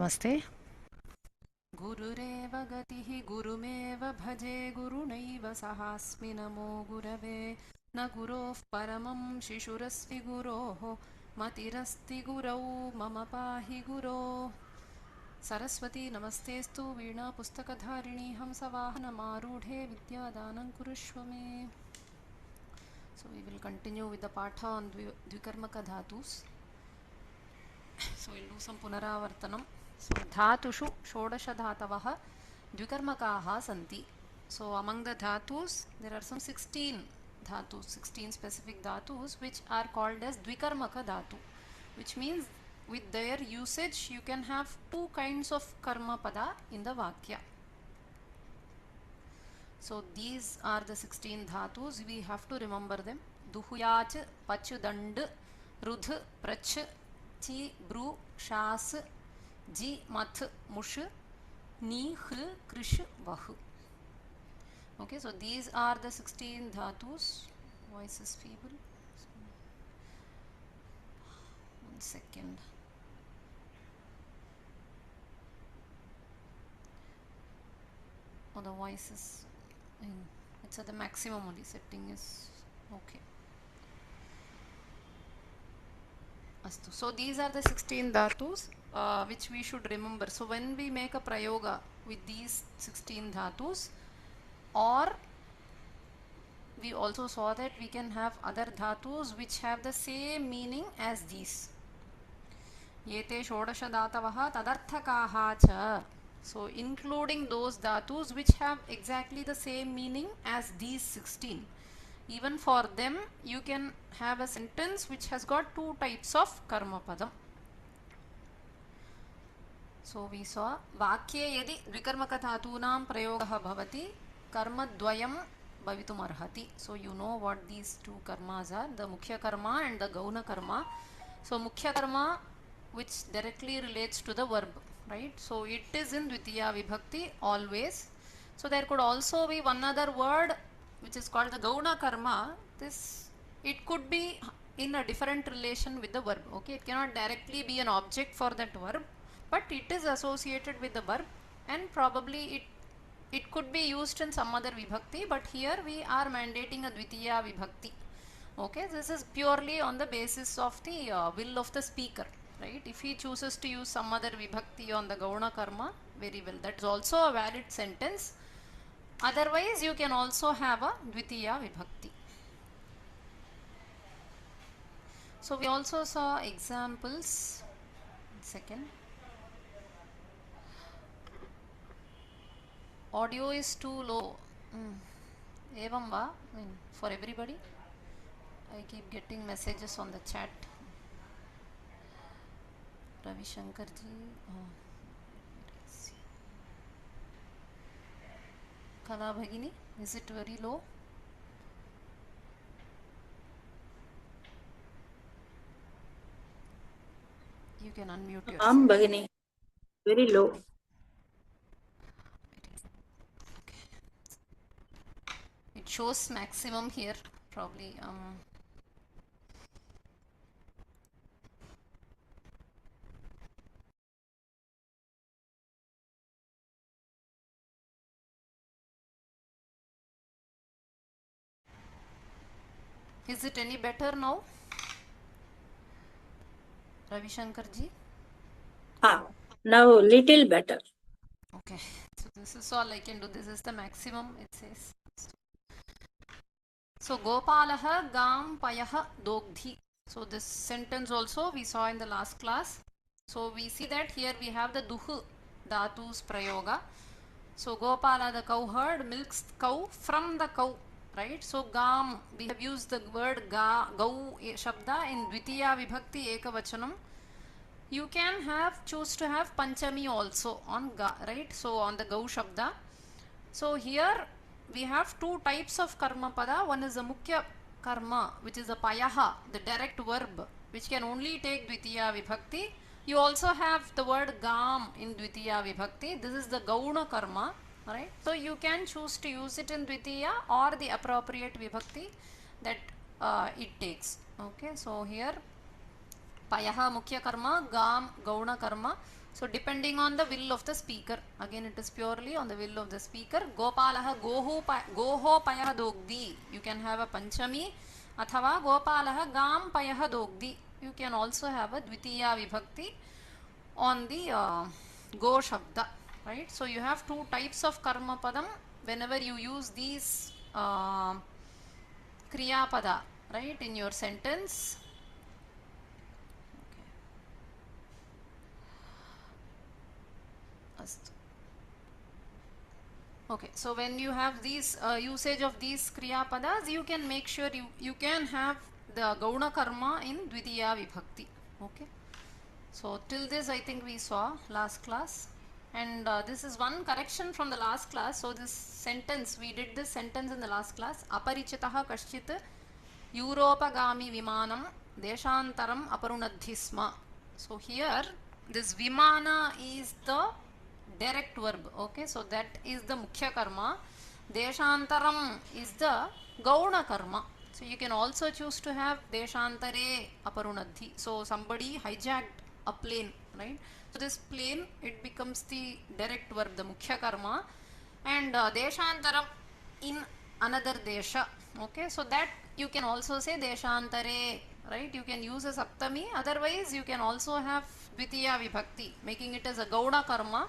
नमस्ते। गुरुरेव गतिः गुरुमेव भजे गुरुणैव सहास्मि नमो गुरवे न गुरोः परमं शिशुरस्ति गुरोः मतिरस्ति गुरौ मम पाहि गुरो सरस्वती नमस्तेस्तु वीणा पुस्तकधारिणी हंसवाहनमारूढे विद्यादानं कुरुष्व मे. So we will continue with the patha on Dvikarmaka dhatus. So we'll do some punaravartanam. So dhatushu shodasha dhatavaha dvikarmakaha santi. So among the dhatus there are some 16 dhatus, 16 specific dhatus which are called as dvikarmaka dhatu, which means with their usage you can have two kinds of karma pada in the vakya. So these are the 16 dhatus. We have to remember them. Duhuyach, pach, dand, rudh, prach, chi, bru, shas, ji, math, mush, ni, hl, krish, vah. Okay, so these are the 16 dhatus. Voice is feeble. One second. Oh, the voice is it's at the maximum only. Setting is okay. So these are the 16 dhatus which we should remember. So when we make a prayoga with these 16 dhatus, or we also saw that we can have other dhatus which have the same meaning as these. Yete shodasha dhatavaha tadarthakaha cha. So including those dhatus which have exactly the same meaning as these 16. Even for them you can have a sentence which has got two types of karma padam. So we saw vakye yadi dvikarmaka dhatunam prayogah bhavati karma dvayam bhavitum arhati. So you know what these two karmas are, the mukhya karma and the gauna karma. So mukhya karma which directly relates to the verb, right? So it is in dvitiya vibhakti always. So there could also be one other word which is called the gauna karma. This, it could be in a different relation with the verb. Okay, it cannot directly be an object for that verb, but it is associated with the verb, and probably it could be used in some other vibhakti, but here we are mandating a dvitiya vibhakti. Okay, this is purely on the basis of the will of the speaker, right? If he chooses to use some other vibhakti on the gauna karma, very well, that is also a valid sentence. Otherwise you can also have a dvitiya vibhakti. So we also saw examples. Second, audio is too low. Evam va? I mean, for everybody, I keep getting messages on the chat. Ravi Shankar ji, Kala Bhagini, is it very low? You can unmute yourself. Bhagini, very low. Okay. It shows maximum here, probably. Is it any better now? Ravi Shankar ji? Now little better. Okay, so this is all I can do. This is the maximum, it says. So Gopalaha Gam Payaha Dogdhi. So this sentence also we saw in the last class. So we see that here we have the Duhu Dhatu's Prayoga. So Gopala, the cowherd, milks cow from the cow, right? So Gam, we have used the word Gau Shabda in Dvitiya Vibhakti Ekavachanam. You can choose to have Panchami also on Ga, right? So on the Gau Shabda. So here we have two types of karma pada. One is the Mukhya karma, which is the Payaha, the direct verb, which can only take Dvitiya Vibhakti. You also have the word Gam in Dvitiya Vibhakti. This is the Gauna karma, right? So you can choose to use it in Dvitiya or the appropriate Vibhakti that it takes. Okay, so here Payaha Mukhya karma, Gam Gauna karma. So depending on the will of the speaker, again it is purely on the will of the speaker. Gopalaha goho payah dogdi, you can have a panchami, athava gopalaha gam payah dogdi, you can also have a dvitiya vibhakti on the go shabda, right? So you have two types of karma padam whenever you use these kriya pada, right, in your sentence. Okay, so when you have these usage of these kriya padas, you can make sure you can have the gauna karma in dvitiya vibhakti. Okay, so till this I think we saw last class, and this is one correction from the last class. So this sentence, we did this sentence in the last class. Aparichitaha kaschit Europagami vimanam deshantaram aparunadhi sma. So here this vimana is the direct verb. Okay, so that is the mukhya karma. Deshantaram is the gauna karma. So you can also choose to have deshantare aparunadhi. So somebody hijacked a plane, right? So this plane, it becomes the direct verb, the mukhya karma, and deshantaram in another desha. Okay, so that you can also say deshantare, right? You can use a saptami. Otherwise you can also have dvitiya vibhakti, making it as a gauda karma,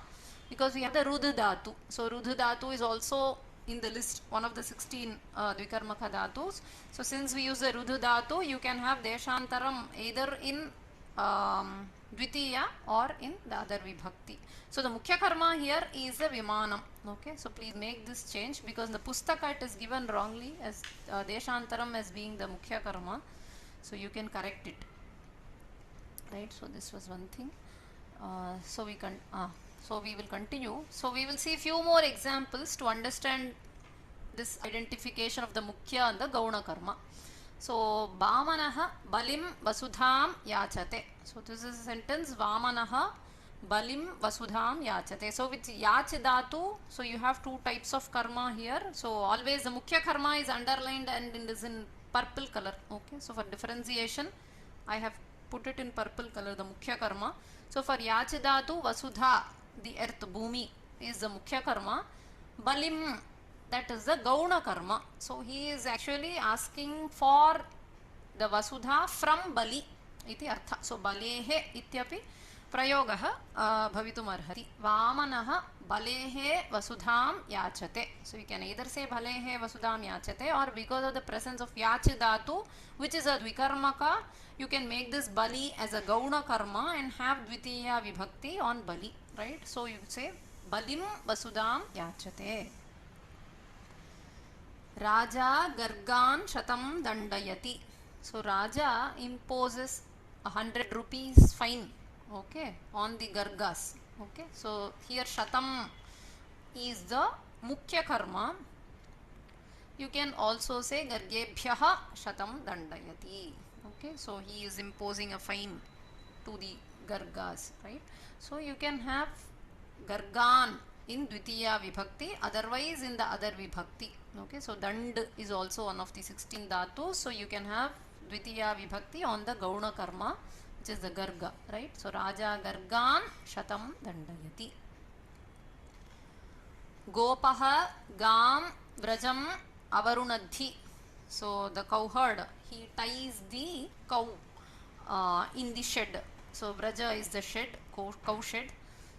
because we have the rudh dhatu. So rudh dhatu is also in the list, one of the 16 dvikarmaka dhatus. So since we use the rudh dhatu, you can have deshantaram either in dvitiya or in the other vibhakti. So the mukhya karma here is the vimanam. Okay, so please make this change, because in the pustaka it is given wrongly as deshantaram as being the mukhya karma. So you can correct it, right? So this was one thing. So we will continue. So we will see few more examples to understand this identification of the mukhya and the gauna karma. So Vamanaha balim vasudham yachate. So this is a sentence, Vamanaha balim vasudham yachate. So with yach dhatu, so you have two types of karma here. So always the mukhya karma is underlined and it is in purple color. Okay, so for differentiation I have put it in purple color, the mukhya karma. So for yach dhatu, vasudha, the earth, bhumi, is the mukhya karma. Balim, that is the gauna karma. So he is actually asking for the vasudha from bali iti artha. So balehe ityapi prayogaha bhavitum arhati. Vamanaha balehe vasudham yachate. So you can either say balehe vasudham yachate, or because of the presence of yach dhatu, which is a dvikarmaka, you can make this bali as a gauna karma and have dvitiya vibhakti on bali, right? So you say balim vasudham yachate. Raja Gargan Shatam Dandayati. So Raja imposes 100 rupees fine, okay, on the Gargas. Okay, so here Shatam is the mukhya karma. You can also say Gargebhyaha Shatam Dandayati. Okay, so he is imposing a fine to the Gargas, right? So you can have Gargan in dvitiya vibhakti, otherwise in the other vibhakti. Okay, so dand is also one of the 16 dhatus, so you can have dvitiya vibhakti on the gauna karma, which is the garga, right? So Raja Gargan Shatam Dandayati. Gopaha Gam Vrajam Avarunadhi. So the cowherd, he ties the cow in the shed. So Vraja is the shed, cow shed.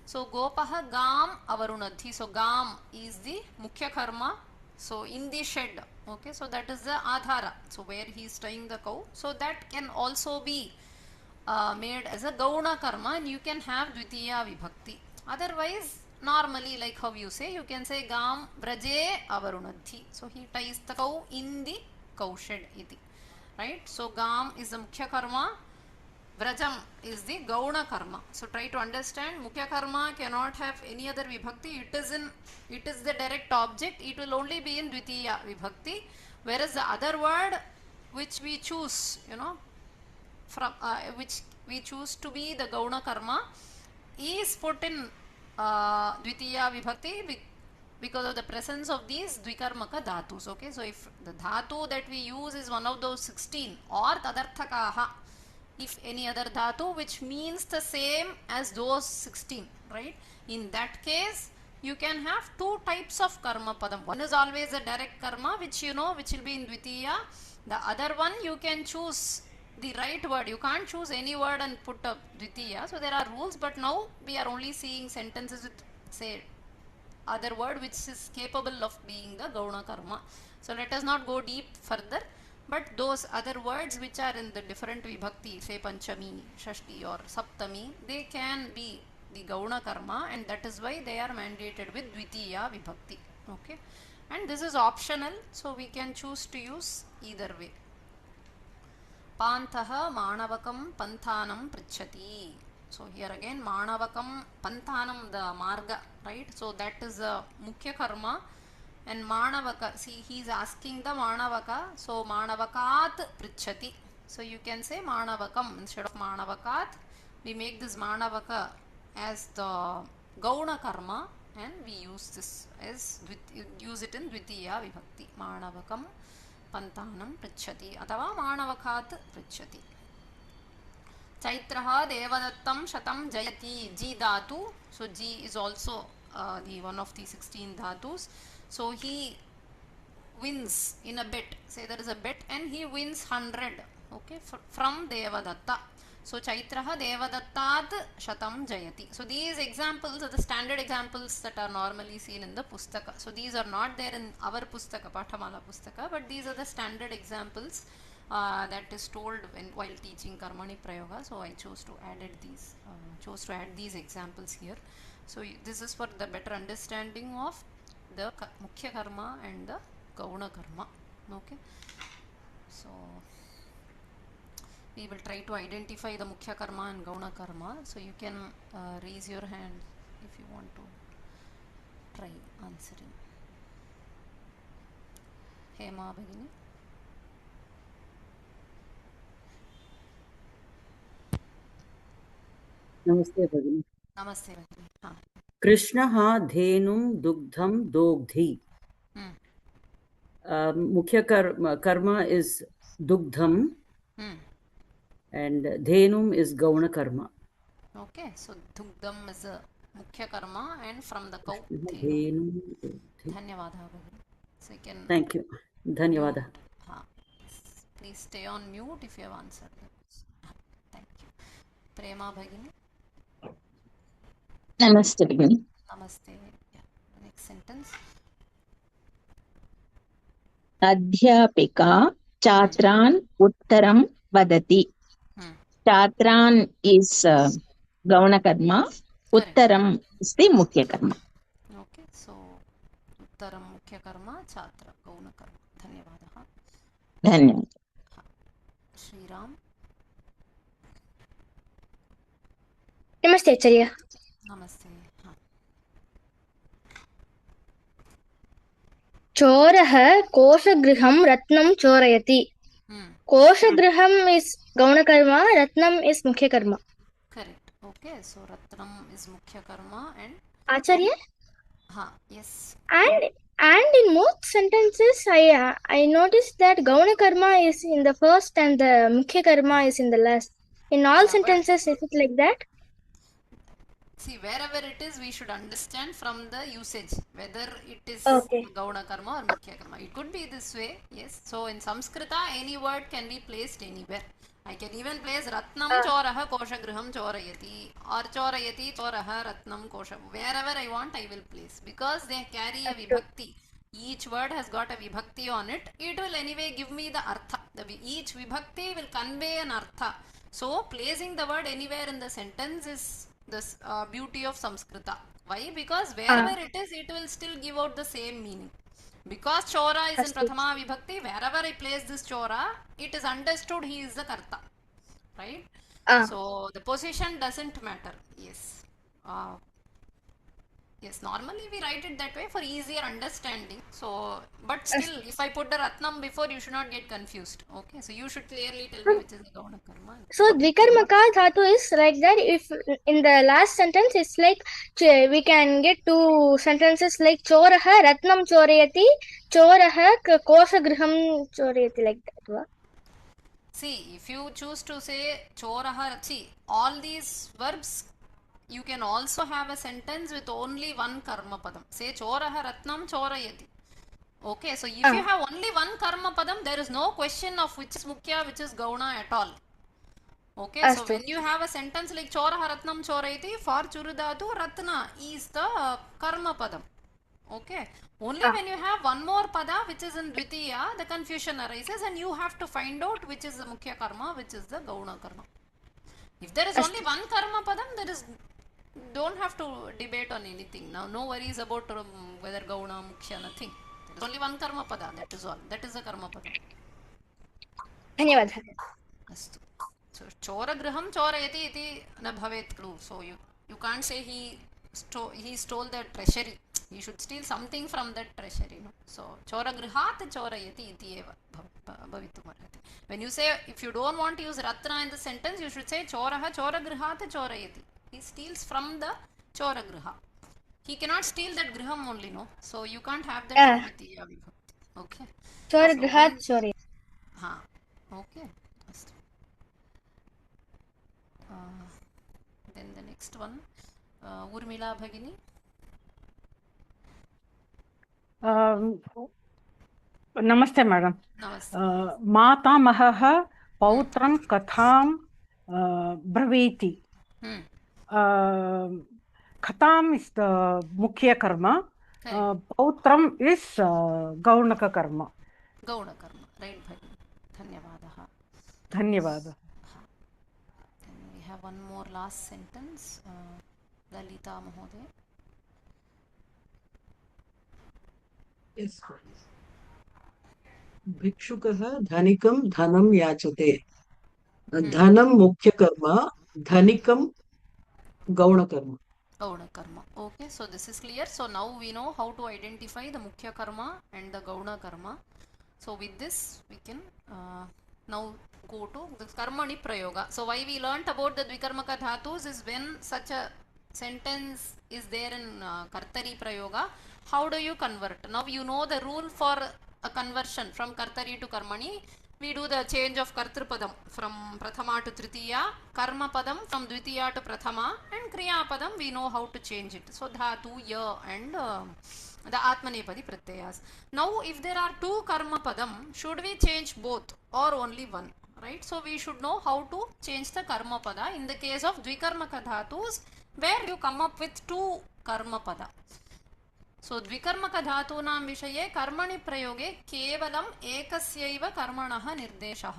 So Gopaha Gam Avarunadhi. So Gam is the mukhya karma. So in the shed, okay, so that is the adhara. So where he is tying the cow. So that can also be made as a gauna karma, and you can have dvitiya vibhakti. Otherwise, normally like how you say, you can say Gam Vraje Avarunadhi. So he ties the cow in the cow shed iti, right? So Gam is the mukhya karma. Vrajam is the gauna karma. So try to understand, mukhya karma cannot have any other vibhakti. It is the direct object. It will only be in dvitiya vibhakti. Whereas the other word which we choose, from which we choose to be the gauna karma, is put in dvitiya vibhakti because of the presence of these dvikarmaka dhatus. Okay, so if the dhatu that we use is one of those 16 or tadarthakaha, if any other dhatu which means the same as those 16, right? In that case, you can have two types of karma padam. One is always a direct karma, which you know, which will be in Dvitiya. The other one, you can choose the right word. You can't choose any word and put a Dvitiya. So there are rules, but now we are only seeing sentences with, say, other word which is capable of being the Gauna karma. So let us not go deep further, but those other words which are in the different vibhakti, say Panchami, Shashti or Saptami, they can be the Gauna karma, and that is why they are mandated with Dvitiya vibhakti. Okay, and this is optional, so we can choose to use either way. Pantah Manavakam Panthanam Prichati. So here again Manavakam Panthanam, the marga, right? So that is a Mukhya karma. And Manavaka, see, he is asking the Manavaka, so Manavakat Prichati. So you can say Manavakam instead of Manavakat. We make this Manavaka as the Gauna karma, and we use this as use it in Dvitiya vibhakti. Manavakam Panthanam Prichati अथवा Manavakat Prichati. Chaitraha Devadattam Shatam Jayati. Ji dhatu. So Ji is also the one of the 16 dhatus. So he wins in a bet. Say there is a bet and he wins 100. Okay, from Devadatta. So Chaitraha Devadattat Shatam Jayati. So these examples are the standard examples that are normally seen in the Pustaka. So these are not there in our Pustaka, Pathamala Pustaka, but these are the standard examples that is told while teaching Karmani Prayoga. So I chose to add these examples here. So this is for the better understanding of the Mukhya Karma and the Gauna Karma. Okay. So we will try to identify the Mukhya Karma and Gauna Karma. So you can raise your hand if you want to try answering. Hema Bhagini. नमस्ते भगिनी. Namaste Bhagini. हाँ. कृष्णः धेनुं दुग्धं दोग्धि. मुख्य कर्म is dugdham and dhenum is gauna karma. Okay, so dugdham is a mukhya karma and from the cow. Dhenu. Dhanyavada Bhagini. So you can. Thank you. Dhanyavada. Please stay on mute if you have answered. Thank you. Prema Bhagini. Namaste Bhagini. Namaste. Yeah. Next sentence. अध्यापिका छात्रान् उत्तरं वदति. छात्रान् is gauna karma, uttaram is the mukhya karma. Okay, so uttaram mukhya karma, chatra gauna karma. Dhanyavadaha. Dhanyawad. Shri Ram. Namaste Acharya. Namaste. चोरः कोशगृहं रत्नं चोरयति. कोशगृहं is gauna karma, ratnam is mukhya karma. Correct. Okay, so ratnam is mukhya karma and Acharya? Yes. And in most sentences I noticed that gauna karma is in the first and the mukhya karma is in the last. In all sentences is it like that? See, wherever it is, we should understand from the usage whether it is Gauna karma or Mukhya karma. It could be this way, yes. So in Samskrita, any word can be placed anywhere. I can even place Ratnam Choraha Koshagriham Chorayati or Chorayati Choraha Ratnam Kosha. Wherever I want, I will place because they carry a vibhakti. Each word has got a vibhakti on it. It will anyway give me the artha. Each vibhakti will convey an artha. So placing the word anywhere in the sentence is this beauty of Samskrita. Why? Because wherever it is, it will still give out the same meaning. Because Chora is in Prathama Vibhakti, wherever I place this Chora, it is understood he is the Karta. Right? So the position doesn't matter. Yes. Yes, normally we write it that way for easier understanding. So, but still, if I put the Ratnam before, you should not get confused. Okay, so you should clearly tell me which is the Gauna karma. So, Dvikarmaka dhatu is like that. If in the last sentence, it's like we can get two sentences like Choraha Ratnam Chorayati, Choraha Koshagriham Chorayati, like that. See, if you choose to say choraha, see, all these verbs, you can also have a sentence with only one karma padam. Say choraha ratnam chorayati. Okay, so if you have only one karma padam, there is no question of which is mukhya, which is gauna at all. Okay, so Astu. when you have a sentence like choraha ratnam chorayati, for churudhatu ratna is the karma padam. Okay, only when you have one more pada which is in dvitiya, the confusion arises and you have to find out which is the mukhya karma, which is the gauna karma. If there is only one karma padam, there is don't have to debate on anything now. No worries about whether gauna, mukhya, nothing. There is only one karma pada, that is all. That is the karma pada. धन्यवादः. Astu. So choragriham chorayati iti na bhavet klu. So you can't say he stole the treasury. He should steal something from that treasury. No? So choragrihat chorayati iti eva bhavitum arhati. When you say, if you don't want to use ratna in the sentence, you should say choraha choragrihat chorayati. He steals from the choragriha. He cannot steal that griham only, no? So you can't have that Yeah. vibhakti. Okay. चोरगृहात् चोरयति. Ha. Okay. Astu. Then the next one, Urmila Bhagini. नमस्ते madam. Namaste. मातामहः पौत्रं कथां ब्रवीति. कथाम् is the मुख्य कर्म. पौत्रम् is गौणक कर्म. गौणकर्म. Right, Bhagini. धन्यवादः. धन्यवादः. Then we have one more last sentence. Lalita Mahoday. Yes. भिक्षुकः धनिकं धनं याचते. धनं मुख्यकर्म, धनिकं गौणकर्म. Gauna-karma. Okay, so this is clear. So now we know how to identify the mukhya karma and the gauna karma. So with this we can now go to the karmani prayoga. So why we learnt about the dvikarmaka dhatus is when such a sentence is there in kartari prayoga, how do you convert? Now you know the rule for a conversion from kartari to karmani. We do the change of kartrupadam from prathama to tritiya, karma padam from dvitiya to prathama, and kriya padam we know how to change it. So dhatu, ya, and the atmanepadi pratyayas. Now if there are two karma padam, should we change both or only one? Right? So we should know how to change the karma pada in the case of dvikarmaka dhatus, where you come up with two karma pada. So द्विकर्मक धातूनां विषये कर्मणि प्रयोगे केवलम् एकस्यैव कर्मणः निर्देशः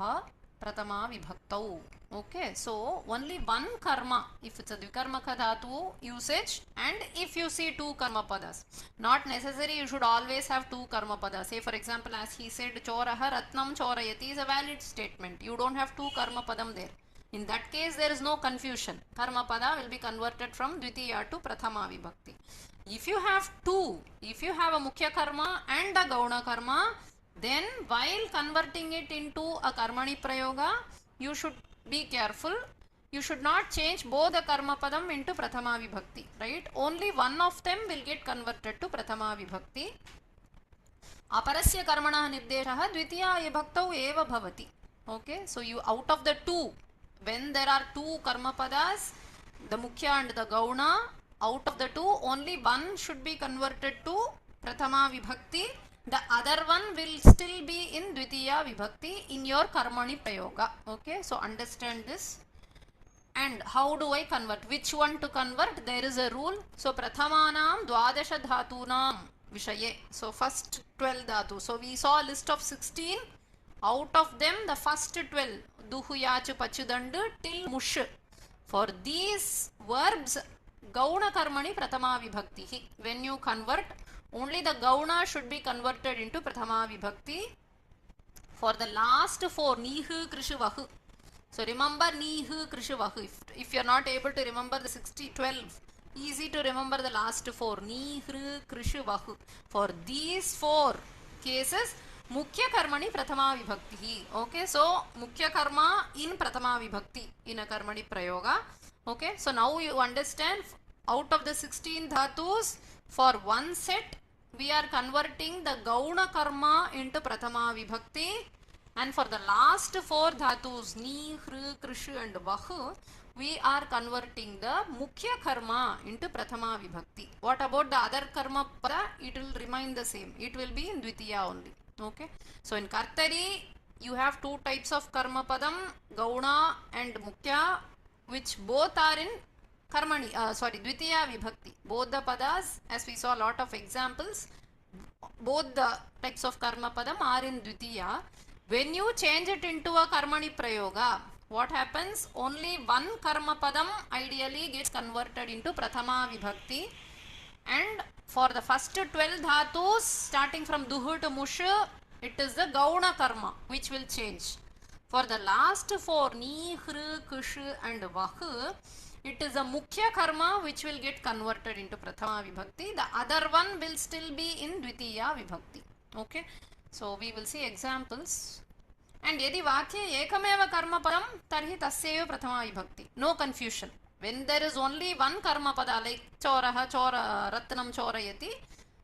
प्रथमा विभक्तौ. Okay, so only one karma if it's a dvikarmaka dhatu usage, and if you see two karma padas. Not necessary you should always have two karma padas. Say for example, as he said, choraha ratnam chorayati is a valid statement. You don't have two karma padam there. In that case there is no confusion. Karma pada will be converted from dvitiya to prathama vibhakti. If you have two, if you have a mukhya karma and a gauna karma, then while converting it into a karmani prayoga, you should be careful. You should not change both the karma padam into prathama vibhakti, right? Only one of them will get converted to prathama vibhakti. Aparasya karmanah nirdeshah dvitiya vibhaktau eva bhavati. Okay, so you out of the two, when there are two karma padas, the mukhya and the gauna, out of the two, only one should be converted to prathama vibhakti. The other one will still be in dvitiya vibhakti in your karmani prayoga. Okay, so understand this. And how do I convert? Which one to convert? There is a rule. So prathamanam dvadasha dhatunam vishaye. So first 12 dhatu. So we saw a list of 16. Out of them, the first 12, duhu yachu pachudandu till mush. For these verbs, gauna karmani prathama vibhakti. When you convert, only the gauna should be converted into prathama vibhakti. For the last four, nihu krishuvahu. So remember nihu krishuvahu. If you are not able to remember the 12, easy to remember the last four. Nihu krishuvahu. For these four cases, mukhya karmani prathama vibhakti. Okay, so mukhya karma in prathama vibhakti in a karmani prayoga. Okay, so now you understand, out of the 16 dhatus, for one set we are converting the gauna karma into prathama vibhakti, And for the last four dhatus, ni, hru, krish and vah, we are converting the mukhya karma into prathama vibhakti. What about the other karma pada? It will remain the same. It will be in dvitiya only. Okay. So in kartari, you have two types of karma padam, gauna and mukhya, which both are in karmani, dvitiya vibhakti. Both the padas, as we saw a lot of examples, both the types of karma padam are in dvitiya. When you change it into a karmani prayoga, what happens? Only one karma padam ideally gets converted into prathama vibhakti, and for the first 12 dhatus starting from duhu to mush, it is the gauna karma which will change. For the last four, ni, hru, kush and vah, it is a mukhya karma which will get converted into prathama vibhakti. The other one will still be in dvitiya vibhakti. Okay, so we will see examples. And yadi vakye ekameva karma padam tarhi tasyeva prathama vibhakti. No confusion. When there is only one karma pada like choraha, chora, ratnam chorayati,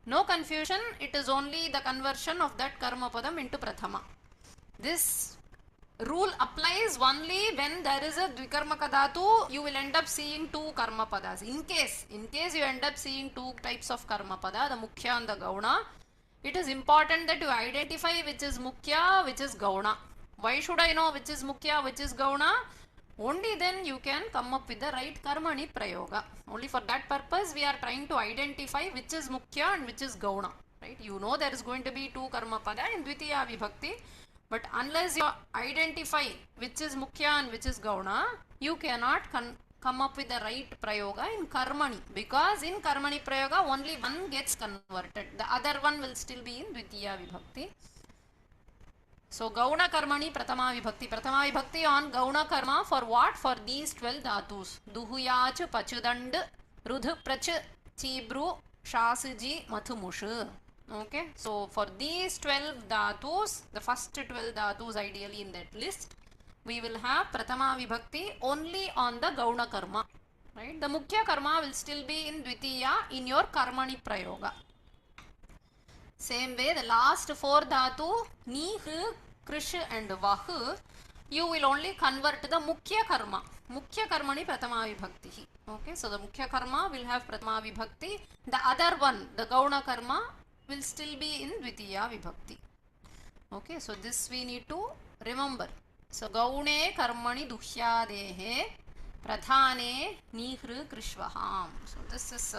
no confusion, it is only the conversion of that karma padam into prathama. This rule applies only when there is a dvikarmaka dhatu. You will end up seeing two karma padas. In case you end up seeing two types of karma pada, the mukhya and the gauna, it is important that you identify which is mukhya, which is gauna. Why should I know which is mukhya, which is gauna? Only then you can come up with the right karmani prayoga. Only for that purpose we are trying to identify which is mukhya and which is gauna. Right? You know there is going to be two karma pada in dvitiya vibhakti, but unless you identify which is mukhya and which is gauna, you cannot come up with the right prayoga in karmani, because in karmani prayoga only one gets converted, the other one will still be in dvitiya vibhakti. So gauna karmani prathama vibhakti on gauna karma for what? For these 12 dhatus: duhuyach, pachudand, rudh, prach, chibru, shasiji, mathumush. Okay, so for these 12 dhatus, the first 12 dhatus ideally in that list, we will have prathama vibhakti only on the gauna karma. Right? The mukhya karma will still be in dvitiya in your karmani prayoga. Same way, the last four dhatu, ni, hru, krish and vah, you will only convert the mukhya karma. Mukhya karmani prathama vibhakti. Okay, so the mukhya karma will have prathama vibhakti. The other one, the gauna karma, will still be in dvitiya vibhakti. Okay, so this we need to remember. So gaune karmani duhyadehe pradhane nihru krishvaham. So this is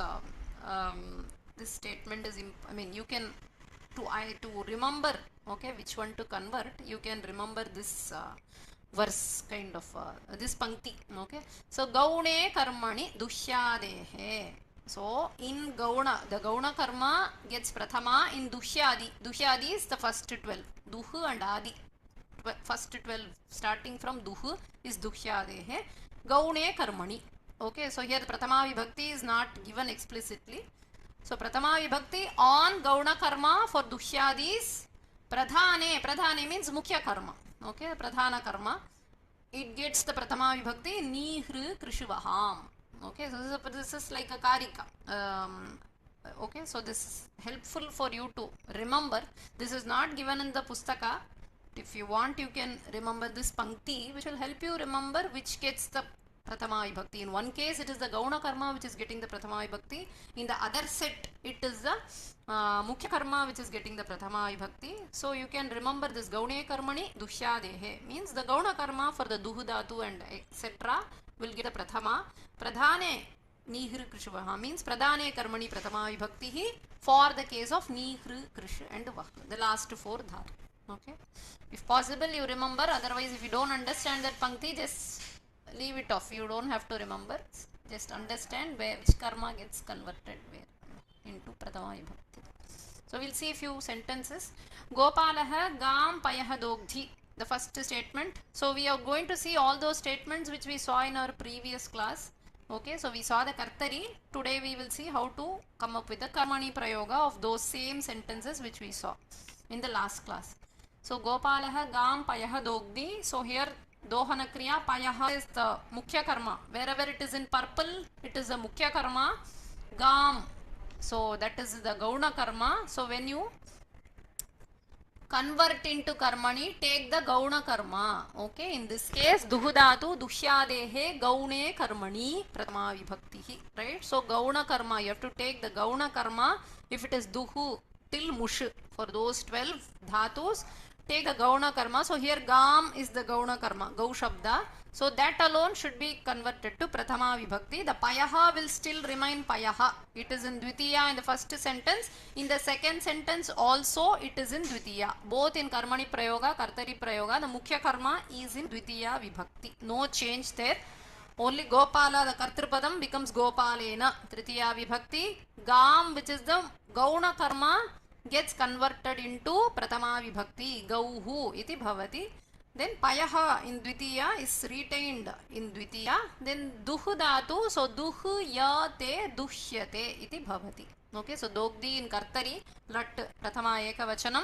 this statement is you can to remember, okay, which one to convert, you can remember this verse kind of this pankti. Okay, so gaune karmani duhyadehe. So in gauna, the gauna karma gets prathama in duhyadi. Duhyadi is the first 12, duhu and adi. First 12 starting from duhu is duhyadehe. Gaune karmani. Okay, so here the prathama vibhakti is not given explicitly. So prathama vibhakti on gauna karma for duhyadis, pradhane means mukhya karma. Okay, pradhana karma, it gets the prathama vibhakti ni, hru, krishvaham. Okay, so this is like a karika. Okay, so this is helpful for you to remember. This is not given in the pustaka. If you want, you can remember this pankti, which will help you remember which gets the prathama vibhakti. In one case, it is the gauna karma which is getting the prathama vibhakti. In the other set, it is the mukhya karma which is getting the prathama vibhakti. So you can remember this gaune karmani duhyadehe means the gauna karma for the duhu dhatu and etc. will get the prathama. Pradhane nihru krishvaha means pradhane karmani prathama vibhakti for the case of nihru krish and vah, the last four dhatu. Okay, if possible you remember, otherwise if you don't understand that pankti, just leave it off. You don't have to remember, just understand which karma gets converted where into prathama vibhakti. So we'll see a few sentences. Gopalaha gam payah dogdhi, the first statement. So we are going to see all those statements which we saw in our previous class. Okay, so we saw the kartari. Today we will see how to come up with the karmani prayoga of those same sentences which we saw in the last class. So Gopalaha gam payah dogdi. So here dohana kriya, payaha is the mukhya karma. Wherever it is in purple, it is the mukhya karma. Gam, so that is the gauna karma. So when you convert into karmani, take the gauna karma. Okay, in this case, duhudatu dushyadehe gaune karmani pratama vibhakti. Right? So, gauna karma, you have to take the gauna karma if it is duhu till mush for those 12 dhatus. Take the gauna karma. So, here gam is the gauna karma, gau shabda. So, that alone should be converted to prathama vibhakti. The payaha will still remain payaha. It is in dvitiya in the first sentence. In the second sentence also it is in dvitiya. Both in karmani prayoga, kartari prayoga, the mukhya karma is in dvitiya vibhakti. No change there. Only Gopala, the Kartripadam becomes Gopalena, Tritiya Vibhakti. Gam, which is the Gauna Karma, gets converted into Pratama Vibhakti, Gauhu iti bhavati. Then Payaha in Dvitiya is retained in Dvitiya. Then Duhu Dhatu, so Duhu Ya Te Dushyate iti bhavati. Okay, so Dogdi in Kartari, Lat Prathama Ekavachanam.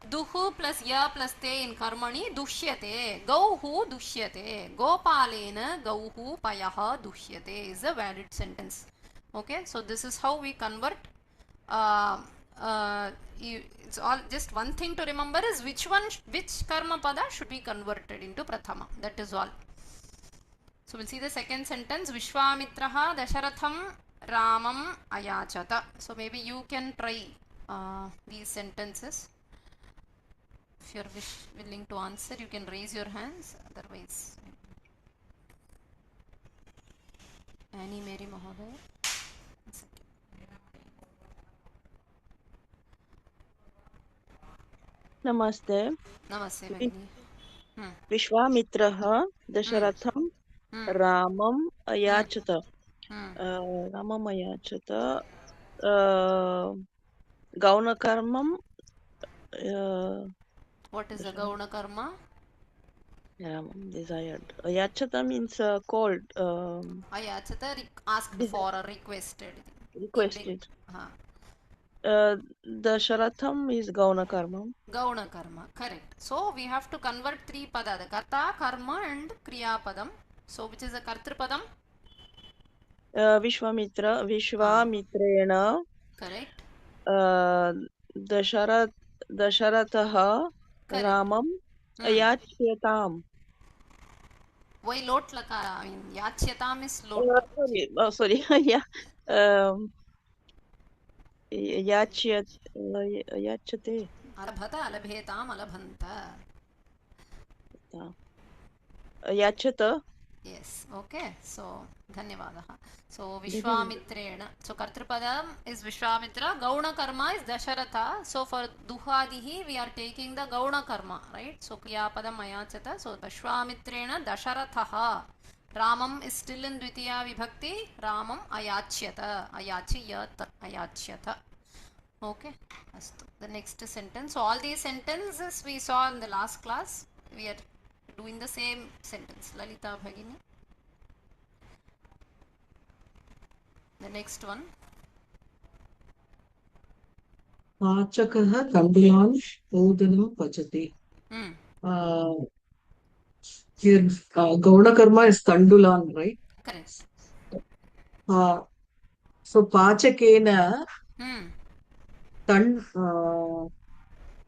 Duhu plus Ya plus Te in Karmani, Dushyate. Gauhu Dushyate. Gopalena Gauhu Payaha Dushyate is a valid sentence. Okay, so this is how we convert. It's all just one thing to remember is which karma pada should be converted into prathama. That is all. So we'll see the second sentence. Vishwamitraha Dasharatham Ramam Ayachata. So maybe you can try these sentences. If you're willing to answer, you can raise your hands. Otherwise, Annie Mary Mahodaya. नमस्ते Namaste, Bhagini. विश्वामित्रः दशरथं रामम् अयाचत गौणकर्मं What is the gauna karma? Ramam desired. Ayachata means called. Ayachata asked for or requested. Requested. Dasharatham is gauna karma. Gauna karma, correct. So we have to convert three pada, the karta, karma and kriya padam. So which is the kartri Vishwamitrena. Correct. Dasharatha Ramam Ayachyatam. Why lot lakara? I mean, yachyatam is lot. Sorry. Yeah. Yachyate. Alabhata, alabhetam, alabhanta. Yachata. Yes, okay. So, dhanyavadaha. So, Vishwamitrena. So, Kartripadam is Vishwamitra. Gauna karma is Dasharatha. So, for Duhadihi, we are taking the Gauna karma, right? So, Kriyapadam Ayachata. So, Vishwamitrena Dasharathaha. Ramam is still in Dvitiya Vibhakti. Ramam Ayachyata. Ayachiyat. Ayachyata. Okay. The next sentence. So, all these sentences we saw in the last class. We are doing the same sentence. Lalita Bhagini. The next one. Pachakaha Tandulan Odanam Pachati. Here, Gauna Karma is Tandulan, right? Correct. So, Pachakena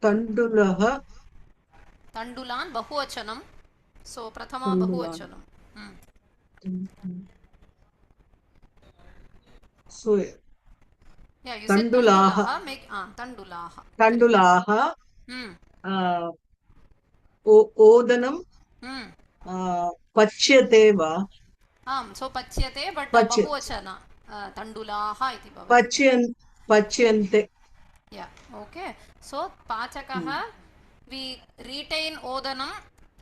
Tandulaha. Tandulan Bahuvachanam. So, Prathama Bahuvachanam. So, yeah, you said Tandulaha. Tandulaha. Tandulaha. Odanam. Pachyate va. So Pachyate, but Bahuvachana. Tandulaha iti bhavati. Pachyante. Yeah, okay. So, Pachakaha, we retain Odanam.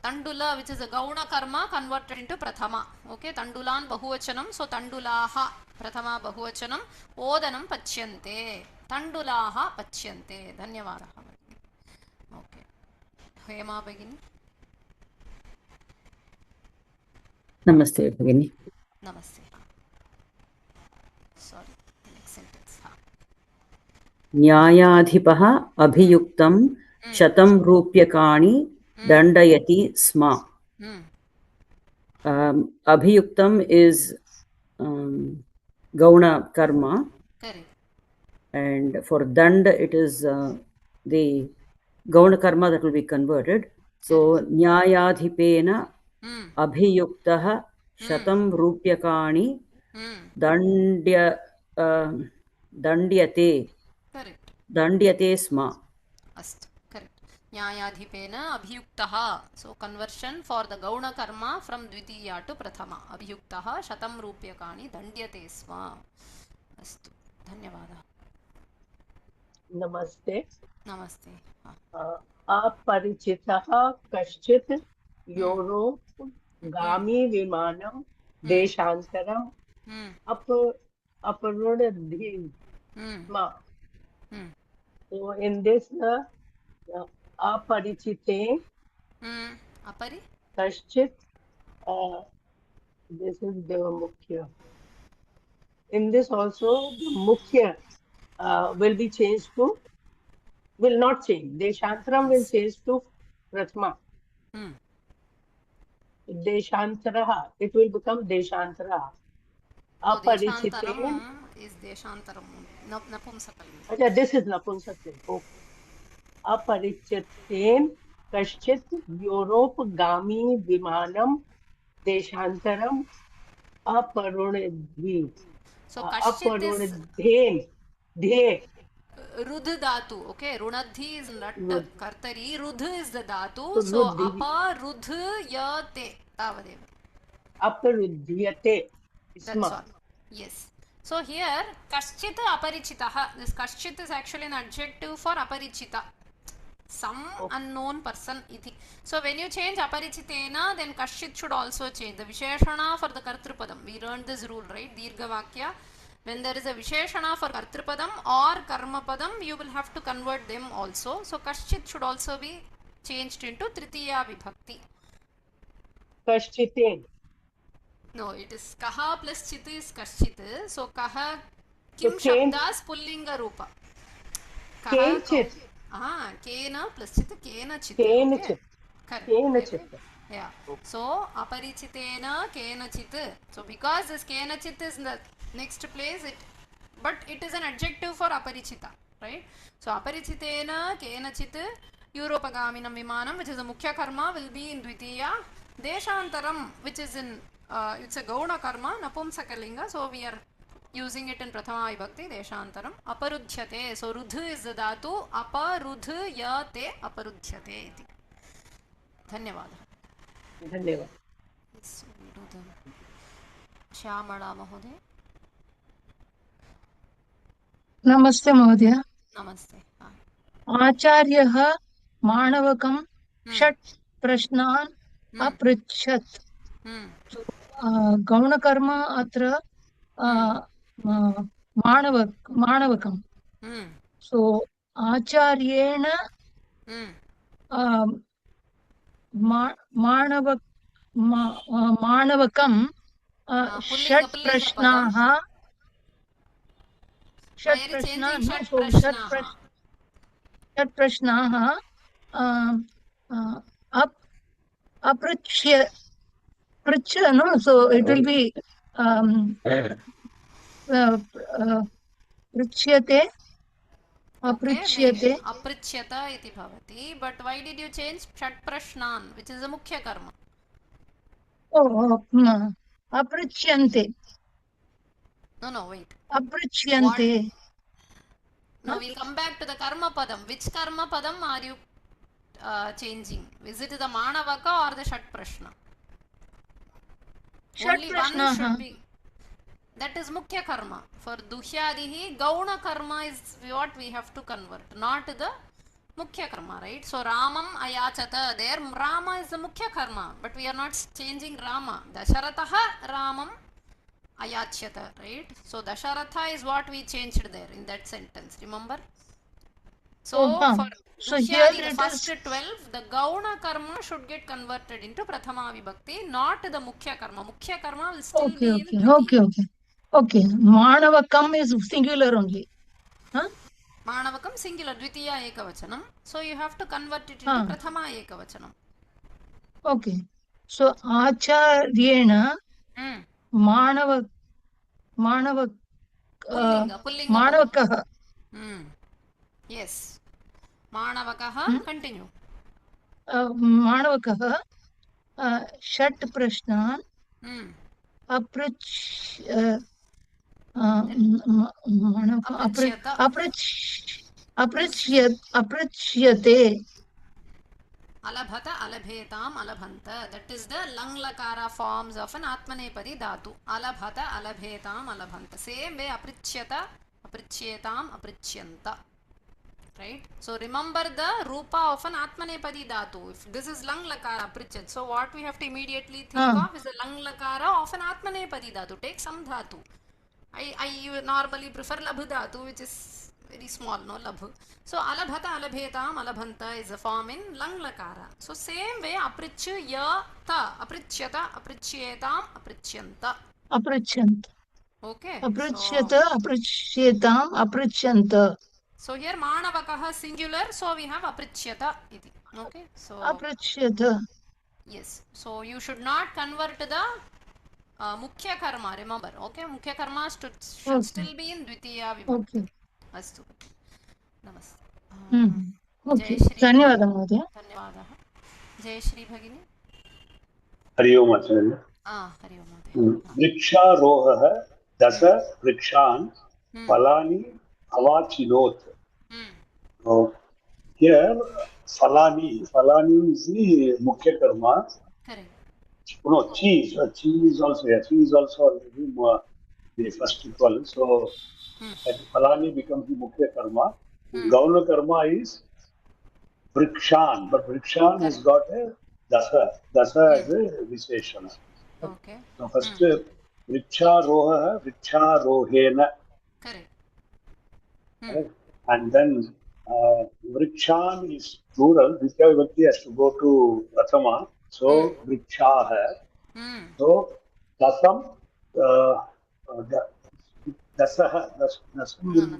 Tandula, which is a Gauna karma, converted into Prathama. Okay, Tandulan Bahuvachanam. So, Tandulaha, Prathama Bahuvachanam. Odanam Pachyante. Tandulaha Pachyante. Dhanyavadaha. Okay. Hema Bhagini. Namaste, Bhagini. Namaste. Sorry, next sentence. Nyayadhipah abhiyuktam shatam rupyakani dandayati sma. Abhiyuktam is Gauna karma. Correct. And for dand it is the Gauna karma, that will be converted. So Nyayadhipena Abhiyuktah Shatam Rupyakani Dandya Dandyate Correct. Dandyate Sma. Ast. Correct. Nyayadhipena abhiyuktaha. So conversion for the gauna karma from dvitiya to prathama. Abhiyuktaha shatam rupyakani dandyate sma. Astu. Dhanyavadah. नमस्ते Namaste. अपरिचितः कश्चित् Europe गामी विमानं देशान्तरम् अपरुणद्धि स्म. So in this अपरिचिते Apari? कश्चित् this is the mukhya. In this also the mukhya will be changed to, will not change. Deshantaram will change to Prathama. Deshantaraha, it will become Deshantaraha. So Aparichite. deshantaram is deshantaram. Napumsakalinga. Acha, this is Napumsakalinga. Okay. Aparichiten Kashchit Europe Gami Vimanam Deshantaram Aparunedhi. So kashchit is Dhe. Rudh dhatu, okay. Runadhi is nat kartari. Rudh is the dhatu. So apa rudh yate. Tavadev. Aparudhyate. That's all. Yes. So here kashchit aparichitaha. This kashchit is actually an adjective for aparichita. Some unknown person iti. So when you change aparichitena, then kashchit should also change. The visheshana for the kartrupadam. We learned this rule, right? Dirgha vakya. When there is a visheshana for kartrupadam or karmapadam, you will have to convert them also. So kashchit should also be changed into tritiya vibhakti. Kashchiten. No, it is kaha plus chit is kashchit. So kaha kim shabdas pullinga rupa. Kenchit. Kena plus chit kena chit. Kenchit. Correct. Yeah. So aparichitena kena chit. So because this kena chit is in the next place, but it is an adjective for aparichita, right? So aparichitena kena chit Europagaminam vimanam, which is a mukhya karma, will be in dvitiya. Deshantaram, which is in it's a gauna karma, napumsakalinga, so we are using it in prathama vibhakti, deshantaram. Aparudhyate, so rudh is the dhatu, aparudhyate, aparudhyate iti. Dhanyavadah. Dhanyavad. Yes, we do the Shyamala Mahoday. नमस्ते महोदय. Namaste. आचार्यः माणवकं षट् प्रश्नान् अपृच्छत्. गौणकर्म अत्र माणवकं. So आचार्येण माणवकं षट् प्रश्नाः षट् प्रश्नाः अपृच्छ्य. No, so it will be पृच्छ्यते अपृच्छ्यते. Aprithyata iti bhavati. But why did you change Shat Prashnan, which is a mukhya karma? Oh, अपृच्छ्यन्ते. No, wait. अपृच्छ्यन्ते. No, we'll come back to the karma padam. Which karma padam are you changing? Is it the Manavaka or the Shat Prashna? Only one should be. That is mukhya karma. For duhyadihi, gauna karma is what we have to convert, not the mukhya karma, right? So Ramam ayachata, there Rama is the mukhya karma, but we are not changing Rama. Dasharataha Ramam ayachyata, right? So Dasharatha is what we changed there in that sentence, remember? So for Dushyadi, the first 12, the gauna karma should get converted into prathama vibhakti, not the mukhya karma. Mukhya karma will still be in Okay. Manavakam is singular only. Manavakam singular, dvitiya ekavachanam. So you have to convert it into prathama ekavachanam. Okay. So Acharyena Manavakaha. Yes. माणवकः continue माणवकः षट् प्रश्नान् अपृच्छ अपृच्यते अलभत अलभेताम अलभन्त that is the lung lakara forms of an atmanepadi dhatu अलभत अलभेताम अलभन्त same way aprithyata aprityetam aprithyanta right so remember the rupa of an atmanepadi dhatu if this is lung lakara aprichyat so what we have to immediately think of is the lung lakara of an atmanepadi dhatu take some dhatu I normally prefer labh dhatu which is very small no labh so alabhata alabhetam alabhanta is a form in lung lakara so same way aprichyata aprichyata apricyetam aprichyanta अपृच्छन्त okay अपृच्छ्यत अपृच्छ्येताम् अपृच्छन्त so here manavakah singular so we have aprichyata iti okay so अपृच्छ्यत yes so you should not convert the mukhya karma remember okay mukhya karma should still be in dvitiya vibhakti astu नमस्ते जय श्री धन्यवादः महोदय धन्यवादः जय श्री भगिनी हरि ओम् आचार्य हरि ओम् वृक्षारोहः 10 वृक्षान् फलानि अवाचिनोत् here falani is the mukhya karma correct no chi is also the first equal so that falani becomes the mukhya karma gauna karma is vrikshan but vrikshan has got a dasa as a visheshana okay so first vriksharoha vriksharohena correct and then vrikshan is plural Dvitiya Vibhakti has to go to Prathama so vrikshaha so dasam dasah